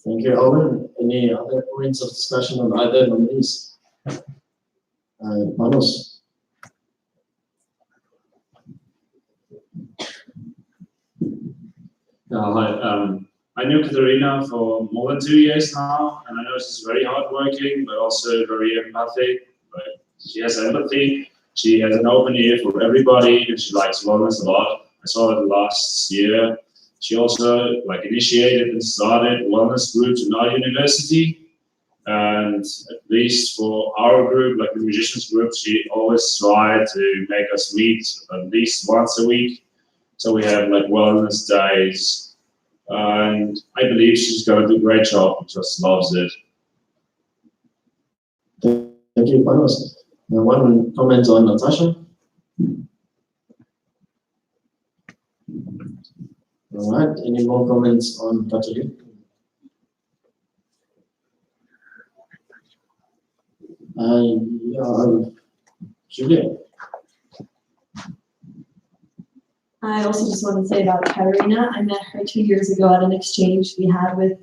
S1: Thank you, Owen. Any other points of discussion on either nominees? Manos.
S9: Hi, I knew Katerina for more than 2 years now, and I know she's very hardworking, but also very empathic. But she has empathy, she has an open ear for everybody, and she likes wellness a lot. I saw it last year. She also initiated and started wellness groups in our university. And at least for our group, like the musicians group, she always tried to make us meet at least once a week. So we have wellness days, and I believe she's going to do a great job. Just loves it.
S1: Thank you, Panos. One comment on Natasha. All right. Any more comments on Katerina? Julia.
S23: I also just want to say about Katerina, I met her 2 years ago at an exchange we had with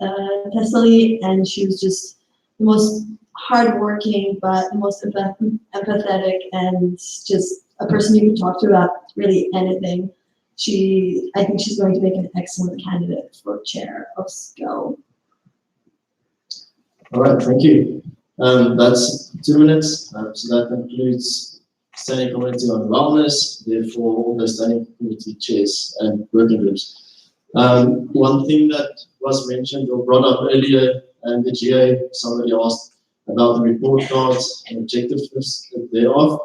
S23: Thessaly, and she was just the most hardworking, but the most empathetic, and just a person you could talk to about really anything. I think she's going to make an excellent candidate for chair of SCO.
S1: All right, thank you. That's 2 minutes. So that concludes Standing Committee on Wellness, therefore all the Standing Committee chairs and working groups. One thing that was mentioned or brought up earlier in the GA, somebody asked about the report cards and objectiveness thereof.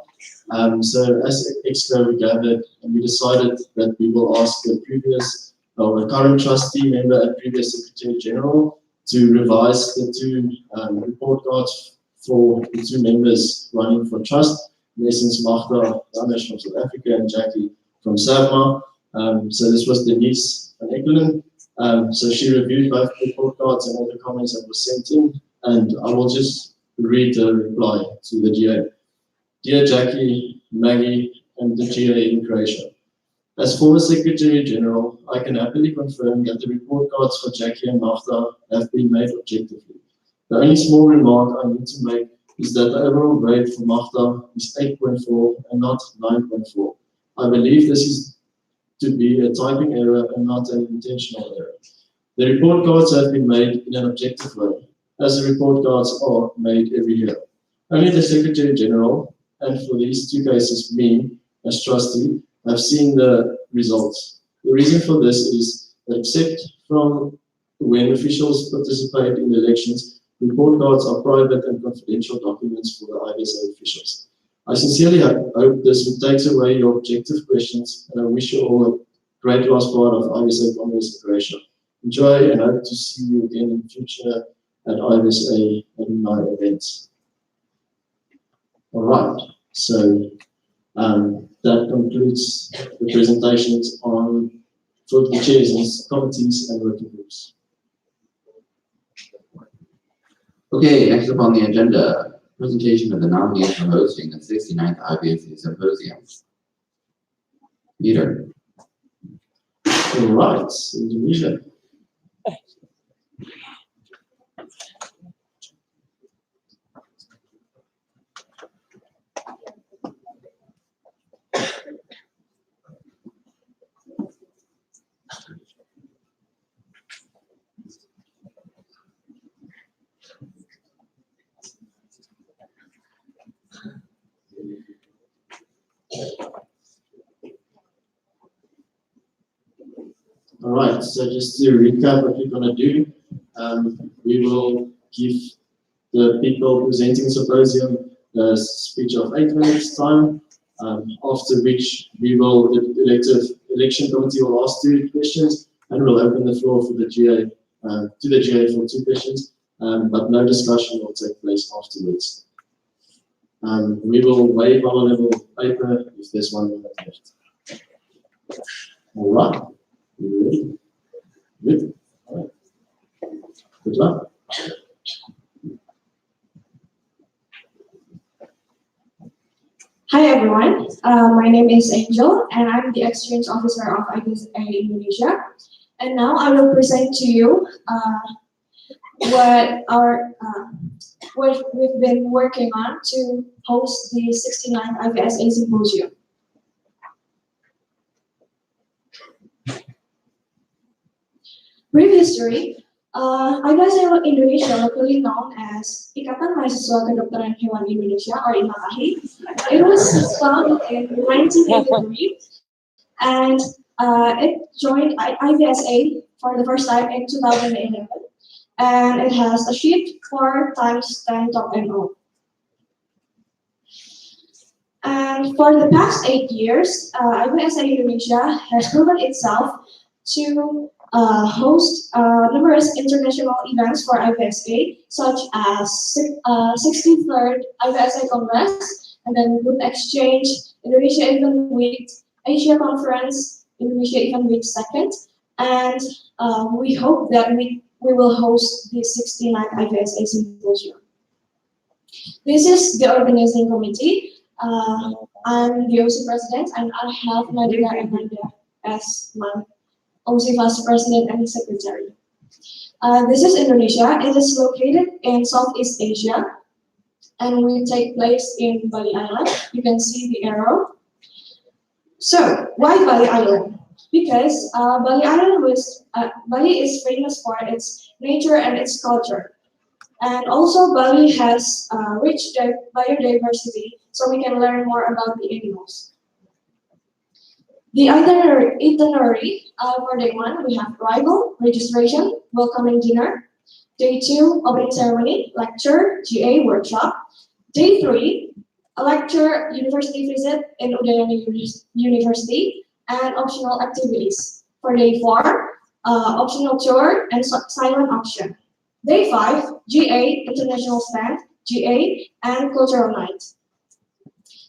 S1: So as EXCO, we gathered and we decided that we will ask the previous or the current trustee member and previous Secretary General to revise the 2 report cards for the 2 members running for trust. In essence, Magda Ramesh from South Africa and Jackie from SAVMA. So this was Denise van Ekelen. So she reviewed both the report cards and all the comments that were sent in, and I will just read the reply to the GA. Dear Jackie, Maggie, and the GA in Croatia. As former Secretary General, I can happily confirm that the report cards for Jackie and Magda have been made objectively. The only small remark I need to make is that the overall grade for Magda is 8.4 and not 9.4. I believe this is to be a typing error and not an intentional error. The report cards have been made in an objective way, as the report cards are made every year. Only the Secretary General and for these two cases, me as trustee, have seen the results. The reason for this is that except from when officials participate in the elections, report cards are private and confidential documents for the IVSA officials. I sincerely hope this takes away your objective questions, and I wish you all a great last part of IVSA Congress in Croatia. Enjoy and hope to see you again in the future at IVSA alumni events. All right, so that concludes the presentations on for the chairs and committees and working groups.
S2: Okay, next up on the agenda, presentation of the nominees for hosting the 69th IVSA Symposium. Peter.
S1: All right, Indonesia. All right, so just to recap what we're going to do, we will give the people presenting the symposium a speech of 8 minutes time, after which we will, the election committee will ask 2 questions, and we'll open the floor for the GA, to the GA for 2 questions, but no discussion will take place afterwards. We will waive our level paper if there's 1 minute left. All right. You ready? Good. All right. Good luck.
S18: Hi everyone, my name is Angel and I'm the Exchange Officer of IVSA Indonesia. And now I will present to you what we've been working on to host the 69th IVSA Symposium. Brief history. IVSA Indonesia, locally known as Ikatan Mahasiswa Kedokteran Hewan Indonesia, or IMAKAHI, it was founded in 1983, and it joined IVSA for the first time in 2011, and it has achieved 4 times 10 top NO. And for the past 8 years, IVSA Indonesia has proven itself to host numerous international events for IVSA, such as 63rd IVSA Congress, and then Good Exchange, Indonesia Event Week, Asia Conference, Indonesia Event Week 2nd, and we hope that we will host the 69th IVSA Symposium. This is the organizing committee. I'm the OC President, and I have Nadia and Nadia as my OC Vice President and Secretary. This is Indonesia. It is located in Southeast Asia, and will take place in Bali Island. You can see the arrow. So, why Bali Island? Because Bali is famous for its nature and its culture. And also Bali has rich biodiversity, so we can learn more about the animals. The itinerary for day 1, we have arrival, registration, welcoming dinner. Day 2, opening ceremony, lecture, GA, workshop. Day 3, a lecture, university visit in Udayana University, and optional activities. For day 4, optional tour and silent auction. Day 5, GA, international stand, GA, and cultural night.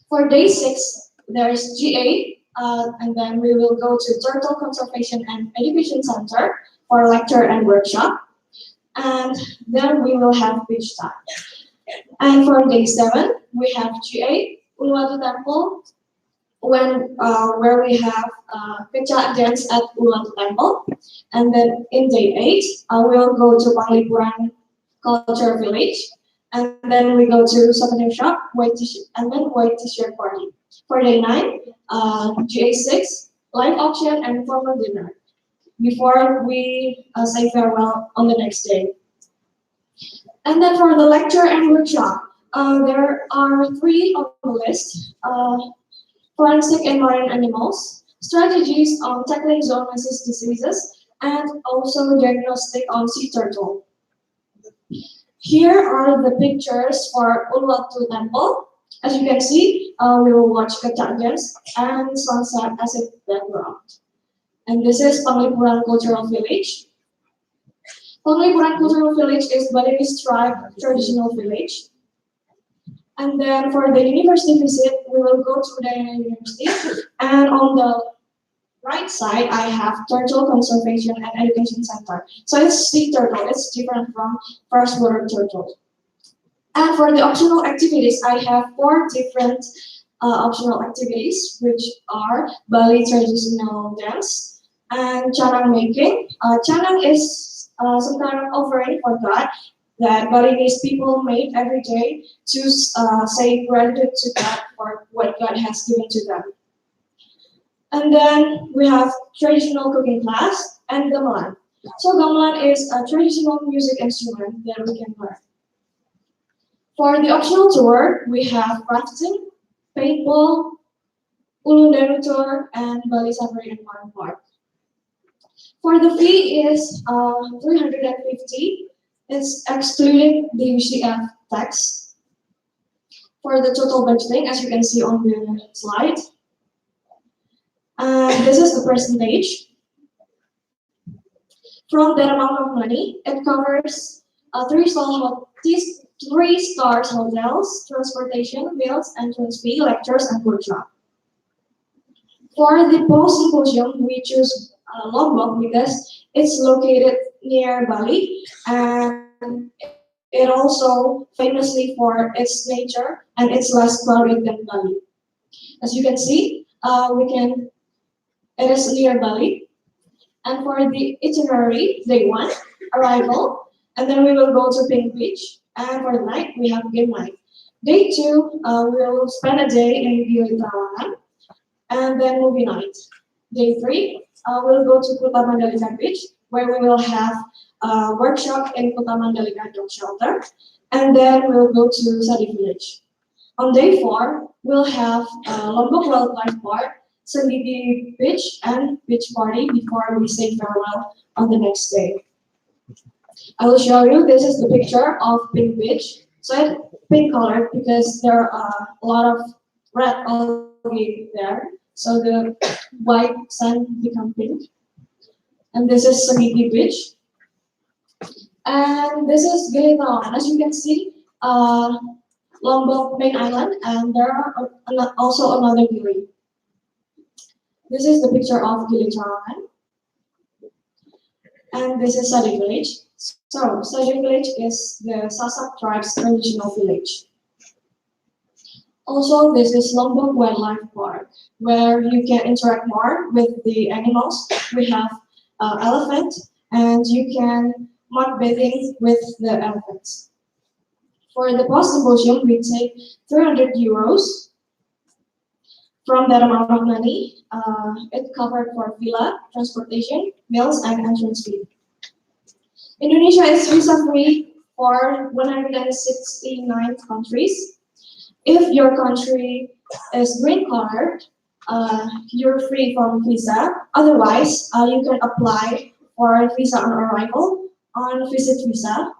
S18: For day 6, there's GA, and then we will go to Turtle Conservation and Education Center for lecture and workshop. And then we will have beach time. And for day 7, we have GA, Uluwatu Temple, where we have Kecak dance at Uluwatu Temple. And then in day 8, we'll go to Panglipuran Culture Village. And then we go to souvenir shop, white t-shirt party. For day 9, GA6, live auction and formal dinner, before we say farewell on the next day. And then for the lecture and workshop, There are 3 on the list: forensic and marine animals, strategies on tackling zoonosis diseases, and also diagnostic on sea turtle. Here are the pictures for Uluwatu Temple. As you can see, we will watch Katak dance and sunset as a background. And this is Panglipuran Cultural Village. Panglipuran Cultural Village is Balinese tribe traditional village. And then for the university visit, we will go to the university. And on the right side, I have Turtle Conservation and Education Center. So it's sea turtle. It's different from freshwater turtle. And for the optional activities, I have 4 different optional activities, which are Bali traditional dance and canang making. Canang is some kind of offering for God that Balinese people made every day to say gratitude to God for what God has given to them. And then we have traditional cooking class and gamelan. So gamelan is a traditional music instrument that we can learn. For the optional tour, we have rafting, paintball, Ulun Danu tour, and Bali Safari and Farm Park. For the fee is 350. It's excluding the UCF tax. For the total budgeting, as you can see on the slide, this is the percentage. From that amount of money, it covers 3 stars hotels, transportation, meals, entrance fee, lectures, and workshop. For the post-symposium, we choose Lombok because it's located near Bali and it also famously for its nature and it's less crowded than Bali. As you can see, it is near Bali. And for the itinerary, day 1, arrival, and then we will go to Pink Beach. And for the night, we have game night. Day 2, we will spend a day in Gili Trawangan, and then movie night. Day 3, we'll go to Kuta Mandalika Beach, where we will have a workshop in Kuta Mandalika Dog Shelter, and then we'll go to Sadi Village. On day 4, we'll have Lombok Wildlife Park, Sendidi Beach, and beach party before we say farewell on the next day. I will show you, this is the picture of Pink Beach. So it's pink colored because there are a lot of red algae there. So the white sand become pink. And this is Sendidi Beach. And this is Gili Trawangan. As you can see, Lombok main island, and there are also another Gili. This is the picture of Gili Trawangan. And this is Sadi Village. So, Sadi Village is the Sasak tribe's traditional village. Also, this is Lombok Wildlife Park, where you can interact more with the animals. We have elephant, and you can mud bathing with the elephants. For the post-symposium, we take 300 euros. From that amount of money, it covered for villa, transportation, meals, and entrance fee. Indonesia is visa-free for 169 countries. If your country is green card, you're free from visa. Otherwise, you can apply for visa on arrival on visit visa.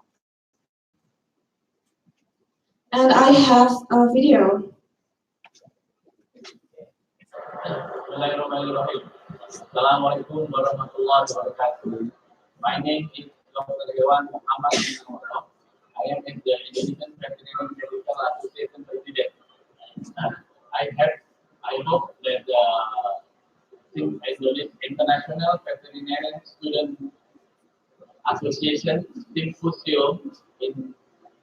S18: And I have a video.
S6: Assalamualaikum warahmatullahi wabarakatuh. My name is Dr. Hewan Muhammad Binoto. I am in the Indonesian Veterinary Medical Association President. I hope that the International Veterinarian Student Association Symposium in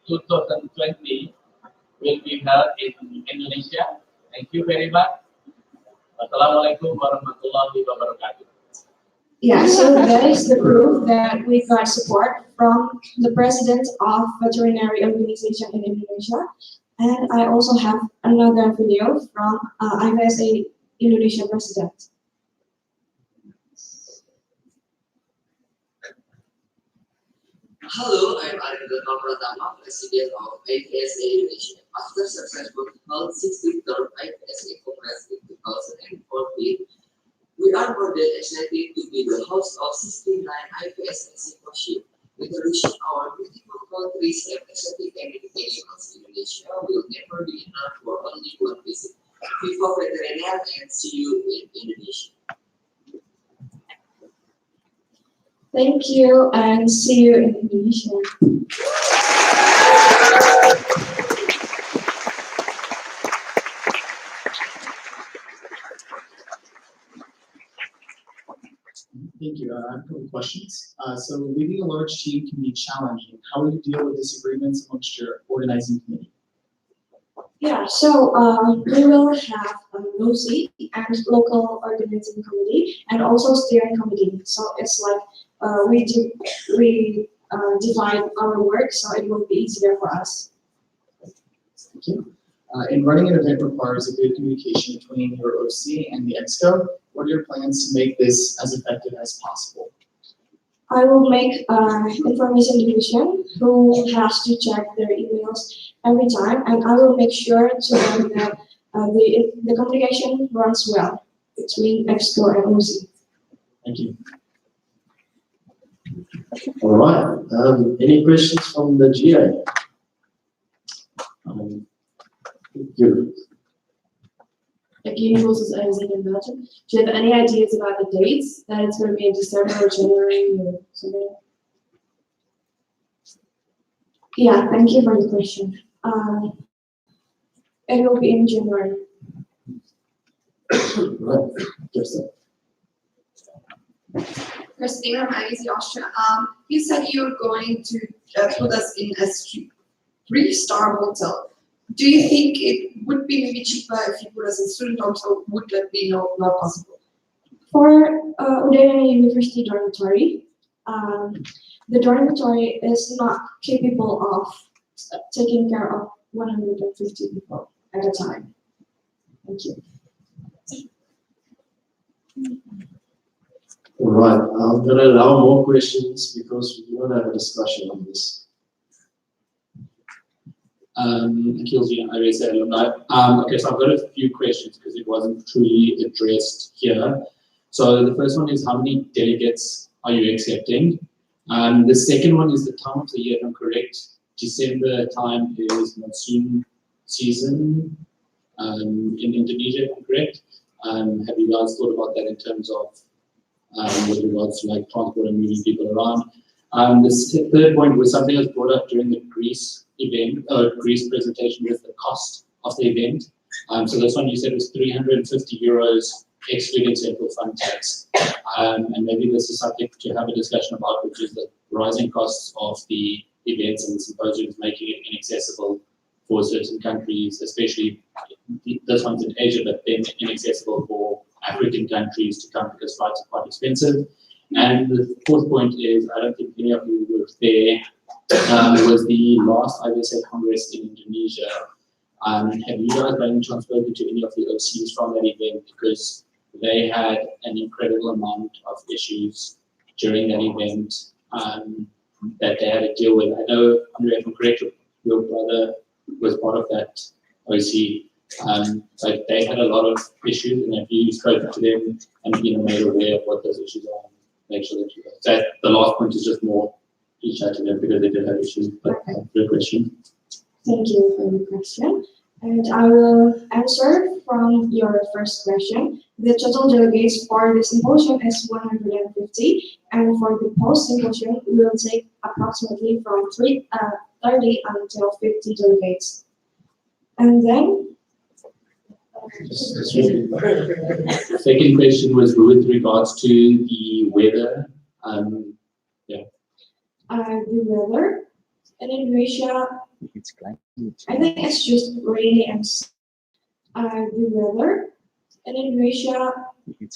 S6: 2020 will be held in Indonesia. Thank you very much. Assalamualaikum warahmatullahi wabarakatuh.
S18: Yeah, so that is the proof that we got support from the president of Veterinary Organization in Indonesia. And I also have another video from IVSA Indonesia president.
S7: Hello, I'm Arvind Pratama, President of IVSA Indonesia.
S2: After successful held 63rd IVSA Congress in 2014, we are more than excited to be the host of 69 IVSA Symposium. With reaching our beautiful countries and exotic educations, Indonesia will never be enough for only one visit. Viva Veterinarian and see you in Indonesia.
S18: Thank you and see you in Indonesia.
S20: Thank you. I have a couple questions. So leading a large team can be challenging. How will you deal with disagreements amongst your organizing committee?
S18: Yeah, so we will have a NOSI and local organizing committee and also steering committee. So it's like we divide our work, so it will be easier for us.
S20: Thank you. And running an event requires a good communication between your OC and the EXCO. What are your plans to make this as effective as possible?
S18: I will make information division who has to check their emails every time, and I will make sure to run that the communication runs well between EXCO and OC.
S1: Thank you. All right. Any questions from the GA? You.
S7: Again, versus Isaac in Belgium. Do you have any ideas about the dates? That it's going to be in December or January or something?
S18: Yeah, thank you for the question. It will be in January.
S1: Right. Yes, sir.
S15: Christina from IVSA Austria. You said you're going to put us in a 3-star hotel. Do you think it would be maybe cheaper if you put us in student hotel? Would that be not possible?
S18: For Udayana University dormitory, the dormitory is not capable of taking care of 150 people at a time. Thank you.
S1: All right. I'm going to allow more questions because we want to have a discussion on this.
S12: Akilji, IVSA alumni. Okay, so I've got a few questions because it wasn't truly addressed here. So the first one is, how many delegates are you accepting? The second one is the time of the year, if I'm correct. December time is monsoon season in Indonesia, if I'm correct. Have you guys thought about that in terms of with regards to like transport and moving people around? The third point was something that was brought up during the Greece event, Greece presentation, with the cost of the event. So this one you said was 350 euros excluding central fund tax. And maybe this is something to have a discussion about, which is the rising costs of the events and the symposiums, making it inaccessible for certain countries, especially this one's in Asia, but then inaccessible for African countries to come because flights are quite expensive. And the fourth point is, I don't think any of you were there, was the last IVSA Congress in Indonesia. Have you guys by any chance spoken to any of the OCs from that event? Because they had an incredible amount of issues during that event that they had to deal with. I know, Andre, if I'm correct, your brother was part of that OC. So they had a lot of issues, and if you spoke to them and made aware of what those issues are, make sure that you guys. So the last point is just more reach out to them because they did have issues. But good question.
S18: Thank you for the question. And I will answer from your first question. The total delegates for the symposium is 150, and for the post-symposium, we will take approximately from 30 until 50 delegates. And then
S12: The second question was with regards to the weather.
S18: The weather in Indonesia, I think it's just rainy and the weather in Indonesia, I think